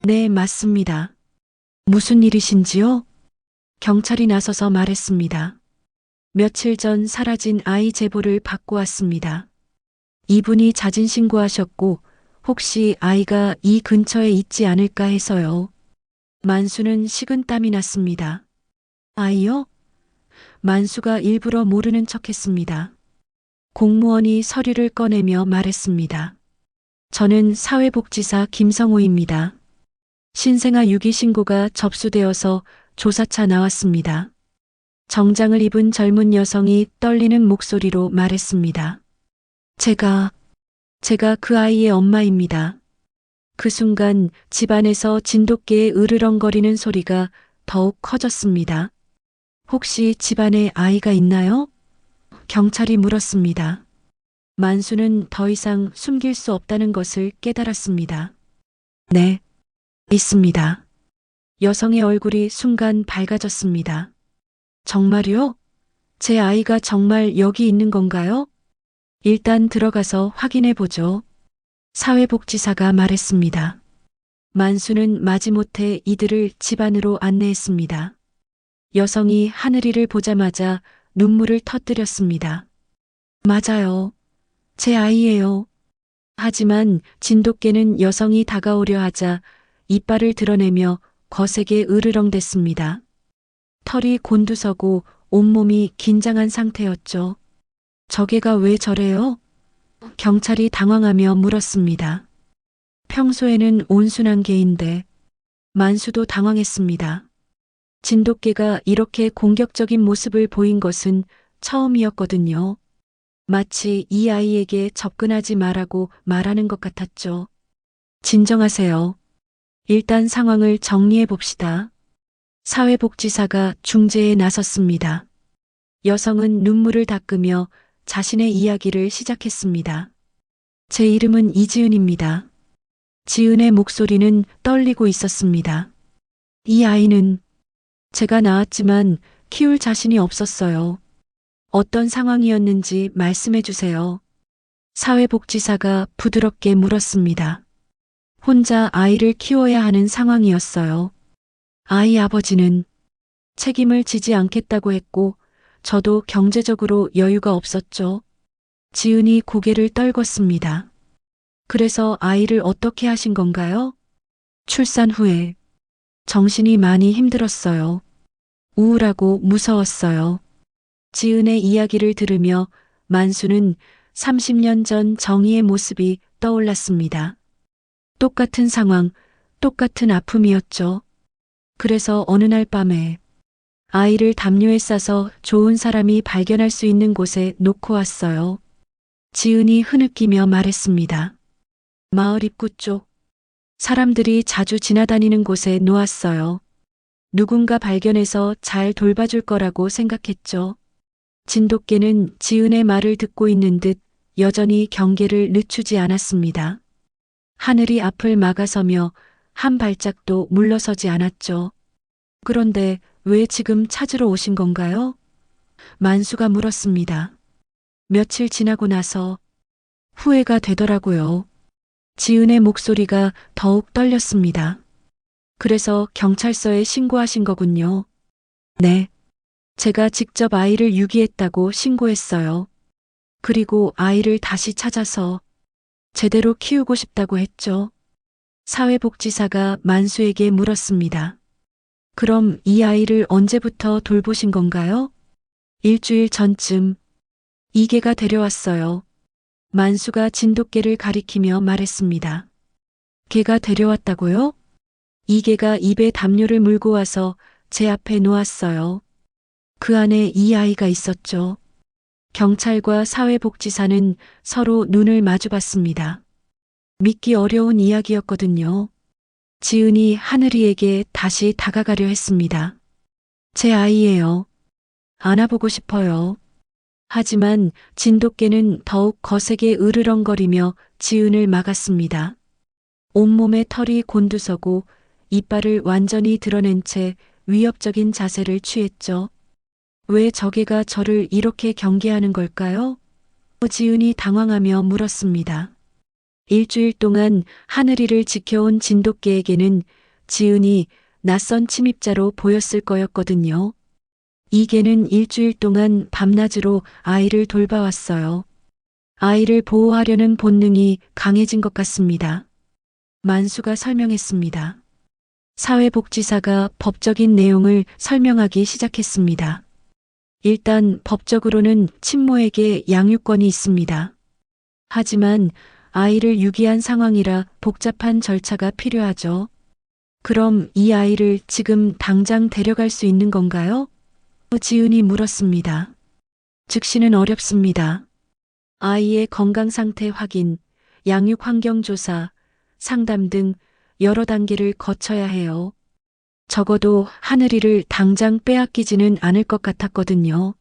Speaker 1: 네, 맞습니다. 무슨 일이신지요? 경찰이 나서서 말했습니다. 며칠 전 사라진 아이 제보를 받고 왔습니다. 이분이 자진 신고하셨고 혹시 아이가 이 근처에 있지 않을까 해서요. 만수는 식은땀이 났습니다. 아이요? 만수가 일부러 모르는 척했습니다. 공무원이 서류를 꺼내며 말했습니다. 저는 사회복지사 김성호입니다. 신생아 유기 신고가 접수되어서 조사차 나왔습니다. 정장을 입은 젊은 여성이 떨리는 목소리로 말했습니다. 제가 그 아이의 엄마입니다. 그 순간 집안에서 진돗개의 으르렁거리는 소리가 더욱 커졌습니다. 혹시 집안에 아이가 있나요? 경찰이 물었습니다. 만수는 더 이상 숨길 수 없다는 것을 깨달았습니다. 네, 있습니다. 여성의 얼굴이 순간 밝아졌습니다. 정말요? 제 아이가 정말 여기 있는 건가요? 일단 들어가서 확인해 보죠. 사회복지사가 말했습니다. 만수는 마지못해 이들을 집 안으로 안내했습니다. 여성이 하늘이를 보자마자 눈물을 터뜨렸습니다. 맞아요. 제 아이예요. 하지만 진돗개는 여성이 다가오려 하자 이빨을 드러내며 거세게 으르렁댔습니다. 털이 곤두서고 온몸이 긴장한 상태였죠. 저 개가 왜 저래요? 경찰이 당황하며 물었습니다. 평소에는 온순한 개인데 만수도 당황했습니다. 진돗개가 이렇게 공격적인 모습을 보인 것은 처음이었거든요. 마치 이 아이에게 접근하지 말라고 말하는 것 같았죠. 진정하세요. 일단 상황을 정리해 봅시다. 사회복지사가 중재에 나섰습니다. 여성은 눈물을 닦으며 자신의 이야기를 시작했습니다. 제 이름은 이지은입니다. 지은의 목소리는 떨리고 있었습니다. 이 아이는 제가 낳았지만 키울 자신이 없었어요. 어떤 상황이었는지 말씀해 주세요. 사회복지사가 부드럽게 물었습니다. 혼자 아이를 키워야 하는 상황이었어요. 아이 아버지는 책임을 지지 않겠다고 했고 저도 경제적으로 여유가 없었죠. 지은이 고개를 떨궜습니다. 그래서 아이를 어떻게 하신 건가요? 출산 후에 정신이 많이 힘들었어요. 우울하고 무서웠어요. 지은의 이야기를 들으며 만수는 30년 전 정희의 모습이 떠올랐습니다. 똑같은 상황, 똑같은 아픔이었죠. 그래서 어느 날 밤에 아이를 담요에 싸서 좋은 사람이 발견할 수 있는 곳에 놓고 왔어요. 지은이 흐느끼며 말했습니다. 마을 입구 쪽. 사람들이 자주 지나다니는 곳에 놓았어요. 누군가 발견해서 잘 돌봐줄 거라고 생각했죠. 진돗개는 지은의 말을 듣고 있는 듯 여전히 경계를 늦추지 않았습니다. 하늘이 앞을 막아서며 한 발짝도 물러서지 않았죠. 그런데 왜 지금 찾으러 오신 건가요? 만수가 물었습니다. 며칠 지나고 나서 후회가 되더라고요. 지은의 목소리가 더욱 떨렸습니다. 그래서 경찰서에 신고하신 거군요. 네. 제가 직접 아이를 유기했다고 신고했어요. 그리고 아이를 다시 찾아서 제대로 키우고 싶다고 했죠. 사회복지사가 만수에게 물었습니다. 그럼 이 아이를 언제부터 돌보신 건가요? 일주일 전쯤 이계가 데려왔어요. 만수가 진돗개를 가리키며 말했습니다. 개가 데려왔다고요? 이계가 입에 담요를 물고 와서 제 앞에 놓았어요. 그 안에 이 아이가 있었죠. 경찰과 사회복지사는 서로 눈을 마주봤습니다. 믿기 어려운 이야기였거든요. 지은이 하늘이에게 다시 다가가려 했습니다. 제 아이예요. 안아보고 싶어요. 하지만 진돗개는 더욱 거세게 으르렁거리며 지은을 막았습니다. 온몸에 털이 곤두서고 이빨을 완전히 드러낸 채 위협적인 자세를 취했죠. 왜 저개가 저를 이렇게 경계하는 걸까요? 지은이 당황하며 물었습니다. 일주일 동안 하늘이를 지켜온 진돗개에게는 지은이 낯선 침입자로 보였을 거였거든요. 이 개는 일주일 동안 밤낮으로 아이를 돌봐왔어요. 아이를 보호하려는 본능이 강해진 것 같습니다. 만수가 설명했습니다. 사회복지사가 법적인 내용을 설명하기 시작했습니다. 일단 법적으로는 친모에게 양육권이 있습니다. 하지만 아이를 유기한 상황이라 복잡한 절차가 필요하죠. 그럼 이 아이를 지금 당장 데려갈 수 있는 건가요? 지은이 물었습니다. 즉시는 어렵습니다. 아이의 건강 상태 확인, 양육 환경 조사, 상담 등 여러 단계를 거쳐야 해요. 적어도 하늘이를 당장 빼앗기지는 않을 것 같았거든요.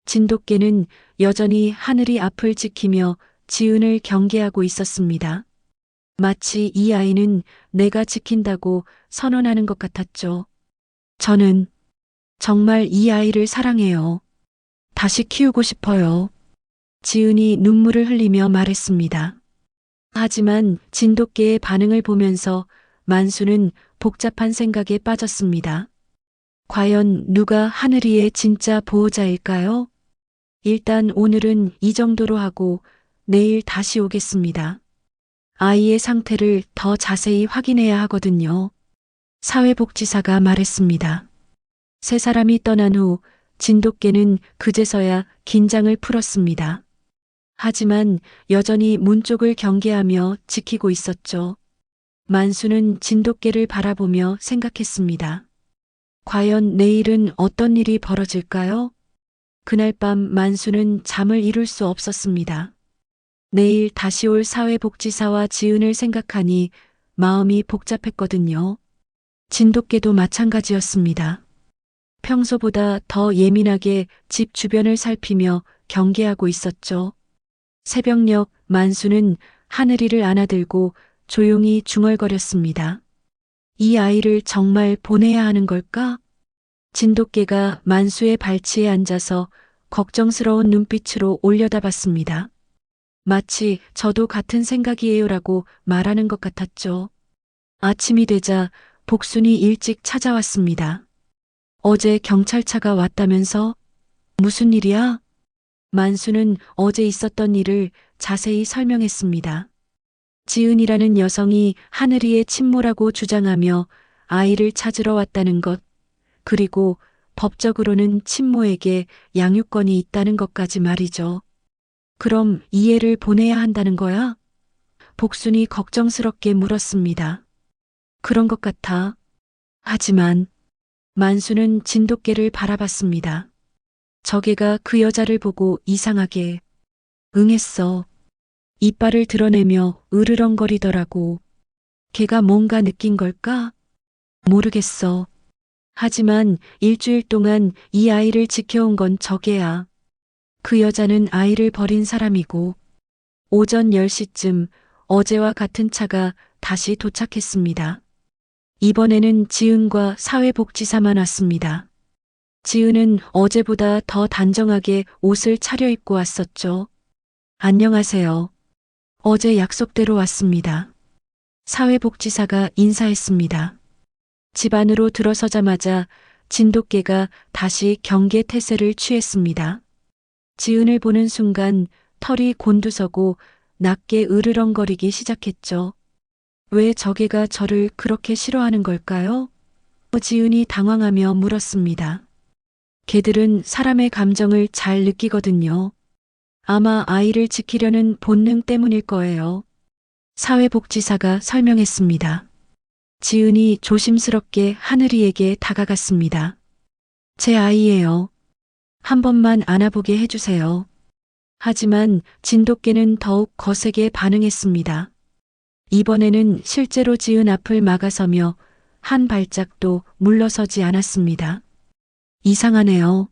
Speaker 1: 진돗개는 여전히 하늘이 앞을 지키며 지은을 경계하고 있었습니다. 마치 이 아이는 내가 지킨다고 선언하는 것 같았죠. 저는 정말 이 아이를 사랑해요. 다시 키우고 싶어요. 지은이 눈물을 흘리며 말했습니다. 하지만 진돗개의 반응을 보면서 만수는 복잡한 생각에 빠졌습니다. 과연 누가 하늘이의 진짜 보호자일까요? 일단 오늘은 이 정도로 하고 내일 다시 오겠습니다. 아이의 상태를 더 자세히 확인해야 하거든요. 사회복지사가 말했습니다. 세 사람이 떠난 후 진돗개는 그제서야 긴장을 풀었습니다. 하지만 여전히 문 쪽을 경계하며 지키고 있었죠. 만수는 진돗개를 바라보며 생각했습니다. 과연 내일은 어떤 일이 벌어질까요? 그날 밤 만수는 잠을 이룰 수 없었습니다. 내일 다시 올 사회복지사와 지은을 생각하니 마음이 복잡했거든요. 진돗개도 마찬가지였습니다. 평소보다 더 예민하게 집 주변을 살피며 경계하고 있었죠. 새벽녘 만수는 하늘이를 안아들고 조용히 중얼거렸습니다. 이 아이를 정말 보내야 하는 걸까? 진돗개가 만수의 발치에 앉아서 걱정스러운 눈빛으로 올려다봤습니다. 마치 저도 같은 생각이에요라고 말하는 것 같았죠. 아침이 되자 복순이 일찍 찾아왔습니다. 어제 경찰차가 왔다면서? 무슨 일이야? 만수는 어제 있었던 일을 자세히 설명했습니다. 지은이라는 여성이 하늘이의 친모라고 주장하며 아이를 찾으러 왔다는 것, 그리고 법적으로는 친모에게 양육권이 있다는 것까지 말이죠. 그럼 이 애를 보내야 한다는 거야? 복순이 걱정스럽게 물었습니다. 그런 것 같아. 하지만 만수는 진돗개를 바라봤습니다. 저개가 그 여자를 보고 이상하게 응했어. 이빨을 드러내며 으르렁거리더라고. 걔가 뭔가 느낀 걸까? 모르겠어. 하지만 일주일 동안 이 아이를 지켜온 건 저개야. 그 여자는 아이를 버린 사람이고 오전 10시쯤 어제와 같은 차가 다시 도착했습니다. 이번에는 지은과 사회복지사만 왔습니다. 지은은 어제보다 더 단정하게 옷을 차려입고 왔었죠. 안녕하세요. 어제 약속대로 왔습니다. 사회복지사가 인사했습니다. 집 안으로 들어서자마자 진돗개가 다시 경계 태세를 취했습니다. 지은을 보는 순간 털이 곤두서고 낮게 으르렁거리기 시작했죠. 왜 저개가 저를 그렇게 싫어하는 걸까요? 지은이 당황하며 물었습니다. 개들은 사람의 감정을 잘 느끼거든요. 아마 아이를 지키려는 본능 때문일 거예요. 사회복지사가 설명했습니다. 지은이 조심스럽게 하늘이에게 다가갔습니다. 제 아이예요. 한 번만 안아보게 해주세요. 하지만 진돗개는 더욱 거세게 반응했습니다. 이번에는 실제로 지은 앞을 막아서며 한 발짝도 물러서지 않았습니다. 이상하네요.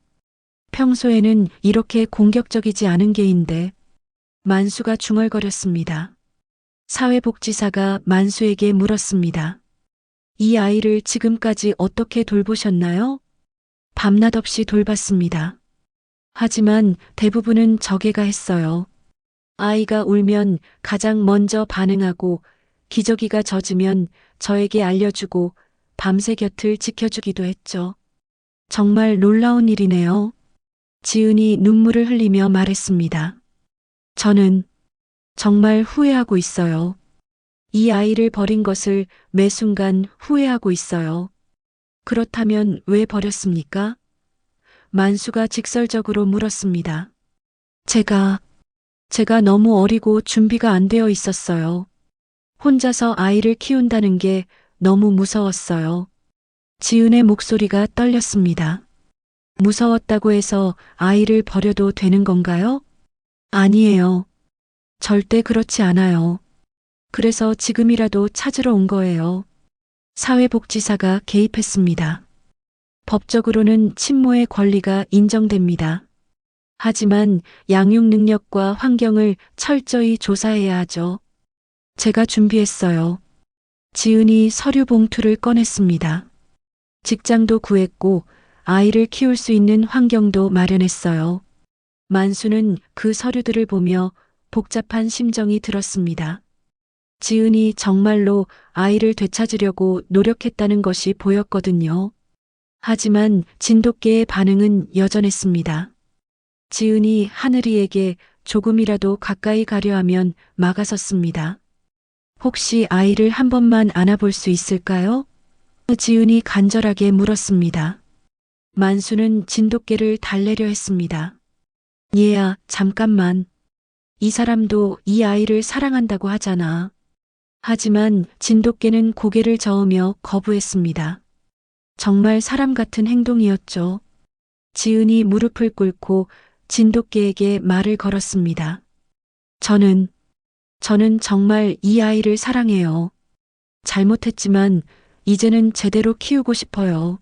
Speaker 1: 평소에는 이렇게 공격적이지 않은 개인데. 만수가 중얼거렸습니다. 사회복지사가 만수에게 물었습니다. 이 아이를 지금까지 어떻게 돌보셨나요? 밤낮 없이 돌봤습니다. 하지만 대부분은 저개가 했어요. 아이가 울면 가장 먼저 반응하고 기저귀가 젖으면 저에게 알려주고 밤새 곁을 지켜주기도 했죠. 정말 놀라운 일이네요. 지은이 눈물을 흘리며 말했습니다. 저는 정말 후회하고 있어요. 이 아이를 버린 것을 매 순간 후회하고 있어요. 그렇다면 왜 버렸습니까? 만수가 직설적으로 물었습니다. 제가 너무 어리고 준비가 안 되어 있었어요. 혼자서 아이를 키운다는 게 너무 무서웠어요. 지은의 목소리가 떨렸습니다. 무서웠다고 해서 아이를 버려도 되는 건가요? 아니에요. 절대 그렇지 않아요. 그래서 지금이라도 찾으러 온 거예요. 사회복지사가 개입했습니다. 법적으로는 친모의 권리가 인정됩니다. 하지만 양육 능력과 환경을 철저히 조사해야 하죠. 제가 준비했어요. 지은이 서류 봉투를 꺼냈습니다. 직장도 구했고 아이를 키울 수 있는 환경도 마련했어요. 만수는 그 서류들을 보며 복잡한 심정이 들었습니다. 지은이 정말로 아이를 되찾으려고 노력했다는 것이 보였거든요. 하지만 진돗개의 반응은 여전했습니다. 지은이 하늘이에게 조금이라도 가까이 가려 하면 막아섰습니다. 혹시 아이를 한 번만 안아볼 수 있을까요? 지은이 간절하게 물었습니다. 만수는 진돗개를 달래려 했습니다. 얘야, 잠깐만. 이 사람도 이 아이를 사랑한다고 하잖아. 하지만 진돗개는 고개를 저으며 거부했습니다. 정말 사람 같은 행동이었죠. 지은이 무릎을 꿇고 진돗개에게 말을 걸었습니다. 저는 정말 이 아이를 사랑해요. 잘못했지만 이제는 제대로 키우고 싶어요.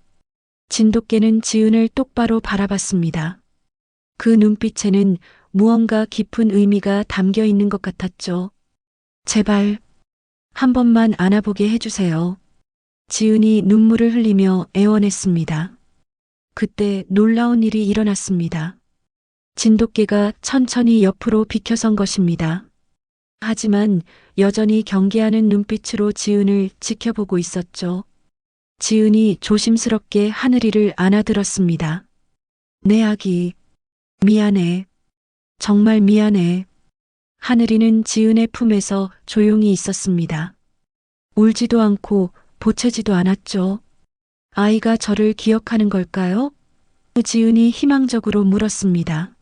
Speaker 1: 진돗개는 지은을 똑바로 바라봤습니다. 그 눈빛에는 무언가 깊은 의미가 담겨 있는 것 같았죠. 제발 한 번만 안아보게 해주세요. 지은이 눈물을 흘리며 애원했습니다. 그때 놀라운 일이 일어났습니다. 진돗개가 천천히 옆으로 비켜선 것입니다. 하지만 여전히 경계하는 눈빛으로 지은을 지켜보고 있었죠. 지은이 조심스럽게 하늘이를 안아들었습니다. 내 아기, 미안해. 정말 미안해. 하늘이는 지은의 품에서 조용히 있었습니다. 울지도 않고 보채지도 않았죠. 아이가 저를 기억하는 걸까요? 지은이 희망적으로 물었습니다.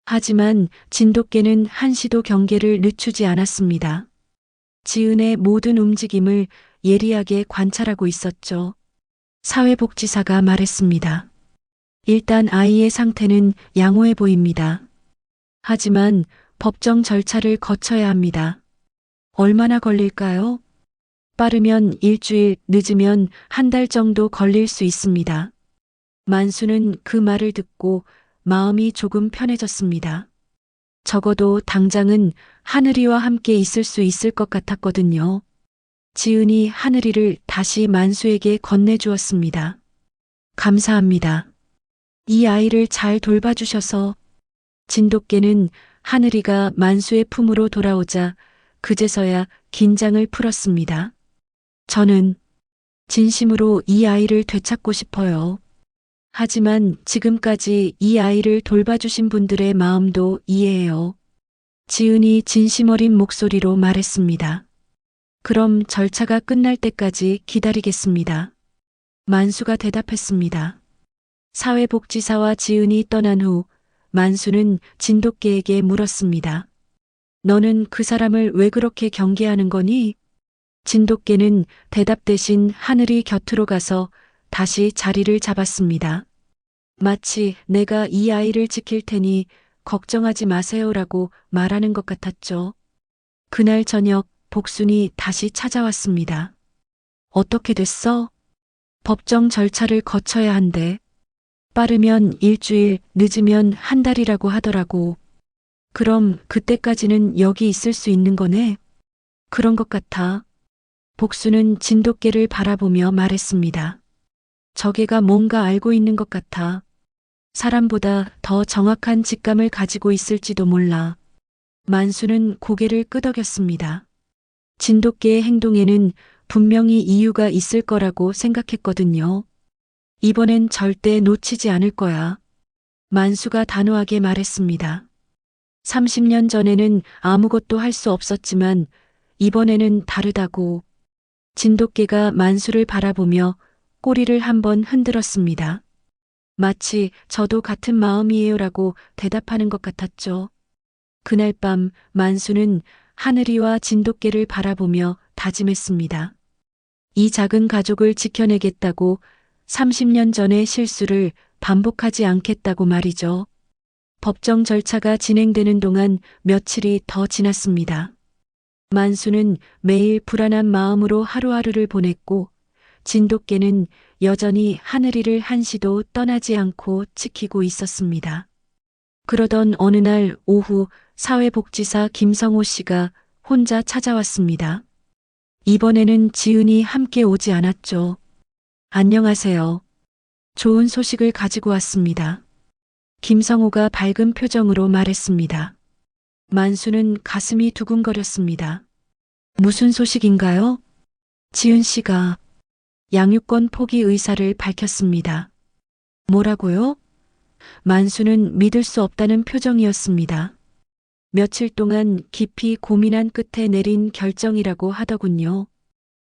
Speaker 1: 하지만 진돗개는 한시도 경계를 늦추지 않았습니다. 지은의 모든 움직임을 예리하게 관찰하고 있었죠. 사회복지사가 말했습니다. 일단 아이의 상태는 양호해 보입니다. 하지만 법정 절차를 거쳐야 합니다. 얼마나 걸릴까요? 빠르면 일주일, 늦으면 한 달 정도 걸릴 수 있습니다. 만수는 그 말을 듣고 마음이 조금 편해졌습니다. 적어도 당장은 하늘이와 함께 있을 수 있을 것 같았거든요. 지은이 하늘이를 다시 만수에게 건네주었습니다. 감사합니다. 이 아이를 잘 돌봐주셔서. 진돗개는 하늘이가 만수의 품으로 돌아오자 그제서야 긴장을 풀었습니다. 저는 진심으로 이 아이를 되찾고 싶어요. 하지만 지금까지 이 아이를 돌봐주신 분들의 마음도 이해해요. 지은이 진심 어린 목소리로 말했습니다. 그럼 절차가 끝날 때까지 기다리겠습니다. 만수가 대답했습니다. 사회복지사와 지은이 떠난 후 만수는 진돗개에게 물었습니다. 너는 그 사람을 왜 그렇게 경계하는 거니? 진돗개는 대답 대신 하늘이 곁으로 가서 다시 자리를 잡았습니다. 마치 내가 이 아이를 지킬 테니 걱정하지 마세요라고 말하는 것 같았죠. 그날 저녁 복순이 다시 찾아왔습니다. 어떻게 됐어? 법정 절차를 거쳐야 한대. 빠르면 일주일, 늦으면 한 달이라고 하더라고. 그럼 그때까지는 여기 있을 수 있는 거네? 그런 것 같아. 복수는 진돗개를 바라보며 말했습니다. 저 개가 뭔가 알고 있는 것 같아. 사람보다 더 정확한 직감을 가지고 있을지도 몰라. 만수는 고개를 끄덕였습니다. 진돗개의 행동에는 분명히 이유가 있을 거라고 생각했거든요. 이번엔 절대 놓치지 않을 거야. 만수가 단호하게 말했습니다. 30년 전에는 아무것도 할 수 없었지만 이번에는 다르다고. 진돗개가 만수를 바라보며 꼬리를 한번 흔들었습니다. 마치 저도 같은 마음이에요라고 대답하는 것 같았죠. 그날 밤 만수는 하늘이와 진돗개를 바라보며 다짐했습니다. 이 작은 가족을 지켜내겠다고 30년 전의 실수를 반복하지 않겠다고 말이죠. 법정 절차가 진행되는 동안 며칠이 더 지났습니다. 만수는 매일 불안한 마음으로 하루하루를 보냈고 진돗개는 여전히 하늘이를 한시도 떠나지 않고 지키고 있었습니다. 그러던 어느 날 오후 사회복지사 김성호 씨가 혼자 찾아왔습니다. 이번에는 지은이 함께 오지 않았죠. 안녕하세요. 좋은 소식을 가지고 왔습니다. 김성호가 밝은 표정으로 말했습니다. 만수는 가슴이 두근거렸습니다. 무슨 소식인가요? 지은 씨가 양육권 포기 의사를 밝혔습니다. 뭐라고요? 만수는 믿을 수 없다는 표정이었습니다. 며칠 동안 깊이 고민한 끝에 내린 결정이라고 하더군요.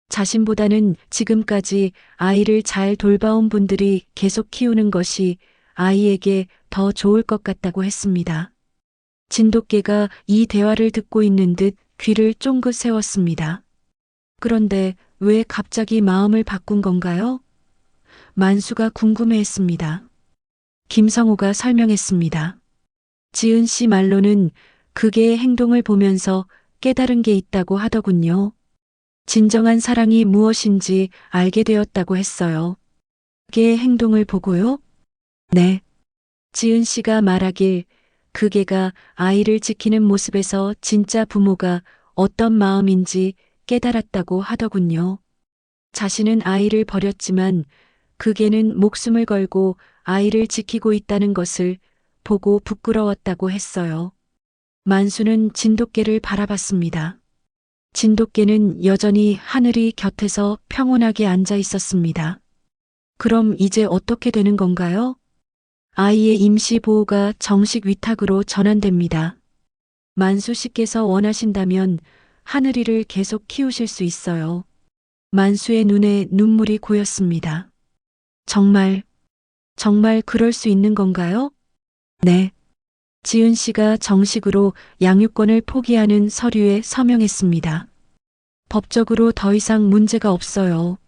Speaker 1: 자신보다는 지금까지 아이를 잘 돌봐온 분들이 계속 키우는 것이 아이에게 더 좋을 것 같다고 했습니다. 진돗개가 이 대화를 듣고 있는 듯 귀를 쫑긋 세웠습니다. 그런데 왜 갑자기 마음을 바꾼 건가요? 만수가 궁금해했습니다. 김성호가 설명했습니다. 지은 씨 말로는 그 개의 행동을 보면서 깨달은 게 있다고 하더군요. 진정한 사랑이 무엇인지 알게 되었다고 했어요. 개의 행동을 보고요? 네. 지은 씨가 말하길 그 개가 아이를 지키는 모습에서 진짜 부모가 어떤 마음인지 깨달았다고 하더군요. 자신은 아이를 버렸지만 그 개는 목숨을 걸고 아이를 지키고 있다는 것을 보고 부끄러웠다고 했어요. 만수는 진돗개를 바라봤습니다. 진돗개는 여전히 하늘이 곁에서 평온하게 앉아 있었습니다. 그럼 이제 어떻게 되는 건가요? 아이의 임시 보호가 정식 위탁으로 전환됩니다. 만수 씨께서 원하신다면 하늘이를 계속 키우실 수 있어요. 만수의 눈에 눈물이 고였습니다. 정말 그럴 수 있는 건가요? 네. 지은 씨가 정식으로 양육권을 포기하는 서류에 서명했습니다. 법적으로 더 이상 문제가 없어요.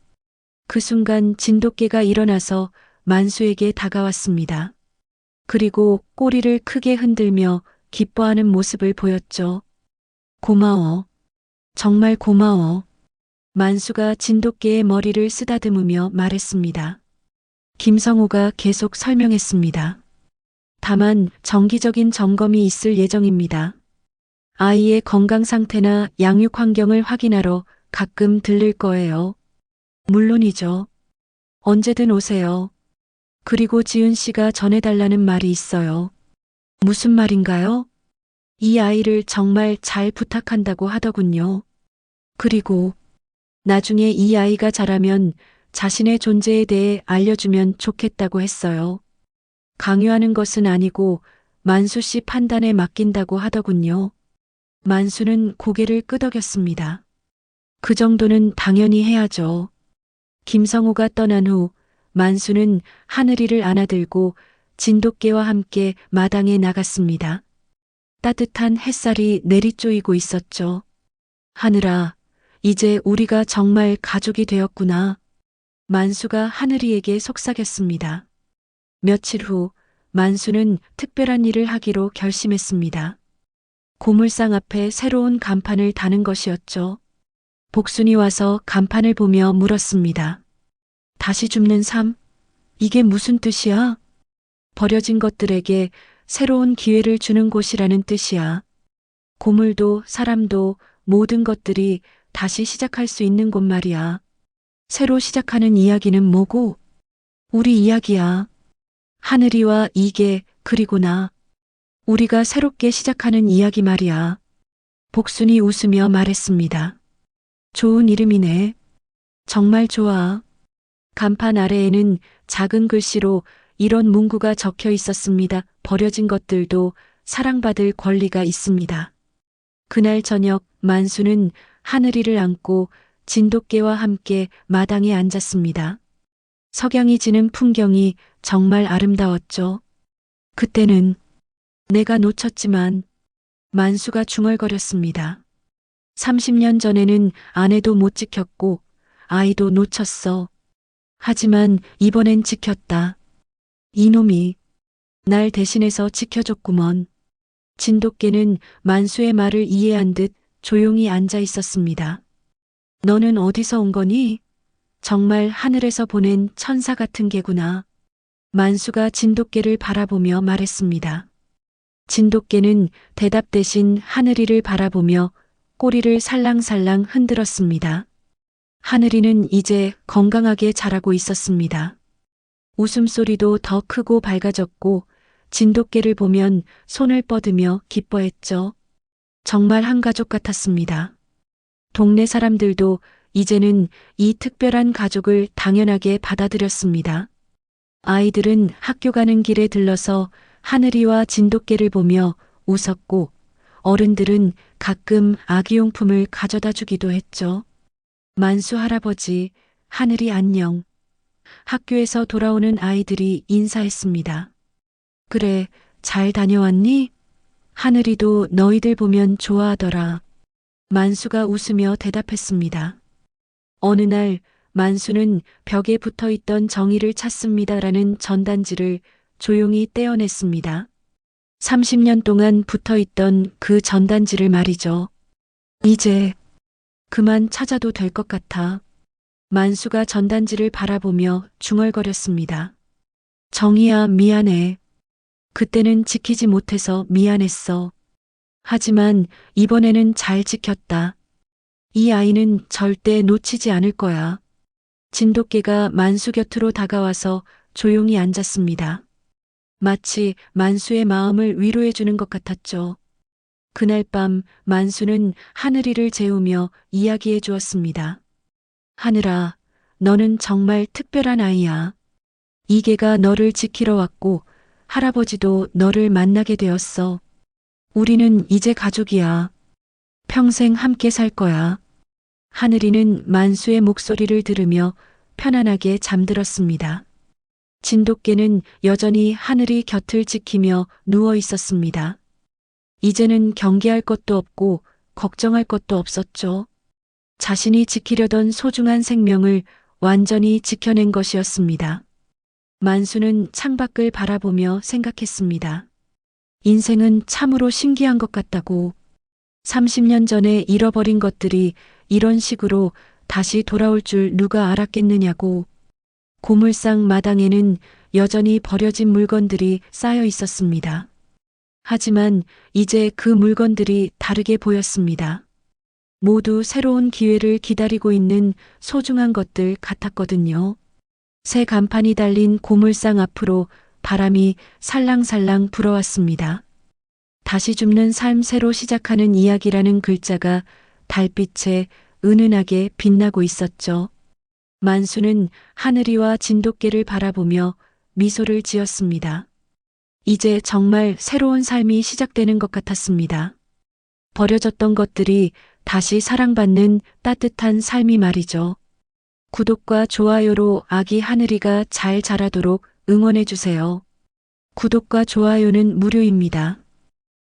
Speaker 1: 그 순간 진돗개가 일어나서 만수에게 다가왔습니다. 그리고 꼬리를 크게 흔들며 기뻐하는 모습을 보였죠. 고마워. 정말 고마워. 만수가 진돗개의 머리를 쓰다듬으며 말했습니다. 김성호가 계속 설명했습니다. 다만 정기적인 점검이 있을 예정입니다. 아이의 건강 상태나 양육 환경을 확인하러 가끔 들릴 거예요. 물론이죠. 언제든 오세요. 그리고 지은 씨가 전해달라는 말이 있어요. 무슨 말인가요? 이 아이를 정말 잘 부탁한다고 하더군요. 그리고 나중에 이 아이가 자라면 자신의 존재에 대해 알려주면 좋겠다고 했어요. 강요하는 것은 아니고 만수 씨 판단에 맡긴다고 하더군요. 만수는 고개를 끄덕였습니다. 그 정도는 당연히 해야죠. 김성호가 떠난 후 만수는 하늘이를 안아들고 진돗개와 함께 마당에 나갔습니다. 따뜻한 햇살이 내리쪼이고 있었죠. 하늘아, 이제 우리가 정말 가족이 되었구나. 만수가 하늘이에게 속삭였습니다. 며칠 후 만수는 특별한 일을 하기로 결심했습니다. 고물상 앞에 새로운 간판을 다는 것이었죠. 복순이 와서 간판을 보며 물었습니다. 다시 줍는 삶? 이게 무슨 뜻이야? 버려진 것들에게 새로운 기회를 주는 곳이라는 뜻이야. 고물도 사람도 모든 것들이 다시 시작할 수 있는 곳 말이야. 새로 시작하는 이야기는 뭐고? 우리 이야기야. 하늘이와 이계 그리고 나. 우리가 새롭게 시작하는 이야기 말이야. 복순이 웃으며 말했습니다. 좋은 이름이네. 정말 좋아. 간판 아래에는 작은 글씨로 이런 문구가 적혀 있었습니다. 버려진 것들도 사랑받을 권리가 있습니다. 그날 저녁 만수는 하늘이를 안고 진돗개와 함께 마당에 앉았습니다. 석양이 지는 풍경이 정말 아름다웠죠. 그때는 내가 놓쳤지만 만수가 중얼거렸습니다. 30년 전에는 아내도 못 지켰고 아이도 놓쳤어. 하지만 이번엔 지켰다. 이놈이 날 대신해서 지켜줬구먼. 진돗개는 만수의 말을 이해한 듯 조용히 앉아 있었습니다. 너는 어디서 온 거니? 정말 하늘에서 보낸 천사 같은 개구나. 만수가 진돗개를 바라보며 말했습니다. 진돗개는 대답 대신 하늘이를 바라보며 꼬리를 살랑살랑 흔들었습니다. 하늘이는 이제 건강하게 자라고 있었습니다. 웃음소리도 더 크고 밝아졌고 진돗개를 보면 손을 뻗으며 기뻐했죠. 정말 한 가족 같았습니다. 동네 사람들도 이제는 이 특별한 가족을 당연하게 받아들였습니다. 아이들은 학교 가는 길에 들러서 하늘이와 진돗개를 보며 웃었고 어른들은 가끔 아기용품을 가져다 주기도 했죠. 만수 할아버지, 하늘이 안녕. 학교에서 돌아오는 아이들이 인사했습니다. 그래, 잘 다녀왔니? 하늘이도 너희들 보면 좋아하더라. 만수가 웃으며 대답했습니다. 어느 날 만수는 벽에 붙어 있던 정의를 찾습니다라는 전단지를 조용히 떼어냈습니다. 30년 동안 붙어 있던 그 전단지를 말이죠. 이제 그만 찾아도 될 것 같아. 만수가 전단지를 바라보며 중얼거렸습니다. 정의야, 미안해. 그때는 지키지 못해서 미안했어. 하지만 이번에는 잘 지켰다. 이 아이는 절대 놓치지 않을 거야. 진돗개가 만수 곁으로 다가와서 조용히 앉았습니다. 마치 만수의 마음을 위로해 주는 것 같았죠. 그날 밤 만수는 하늘이를 재우며 이야기해 주었습니다. 하늘아, 너는 정말 특별한 아이야. 이계가 너를 지키러 왔고 할아버지도 너를 만나게 되었어. 우리는 이제 가족이야. 평생 함께 살 거야. 하늘이는 만수의 목소리를 들으며 편안하게 잠들었습니다. 진돗개는 여전히 하늘이 곁을 지키며 누워 있었습니다. 이제는 경계할 것도 없고 걱정할 것도 없었죠. 자신이 지키려던 소중한 생명을 완전히 지켜낸 것이었습니다. 만수는 창밖을 바라보며 생각했습니다. 인생은 참으로 신기한 것 같다고. 30년 전에 잃어버린 것들이 이런 식으로 다시 돌아올 줄 누가 알았겠느냐고. 고물상 마당에는 여전히 버려진 물건들이 쌓여 있었습니다. 하지만 이제 그 물건들이 다르게 보였습니다. 모두 새로운 기회를 기다리고 있는 소중한 것들 같았거든요. 새 간판이 달린 고물상 앞으로 바람이 살랑살랑 불어왔습니다. 다시 줍는 삶 새로 시작하는 이야기라는 글자가 달빛에 은은하게 빛나고 있었죠. 만수는 하늘이와 진돗개를 바라보며 미소를 지었습니다. 이제 정말 새로운 삶이 시작되는 것 같았습니다. 버려졌던 것들이 다시 사랑받는 따뜻한 삶이 말이죠. 구독과 좋아요로 아기 하늘이가 잘 자라도록 응원해 주세요. 구독과 좋아요는 무료입니다.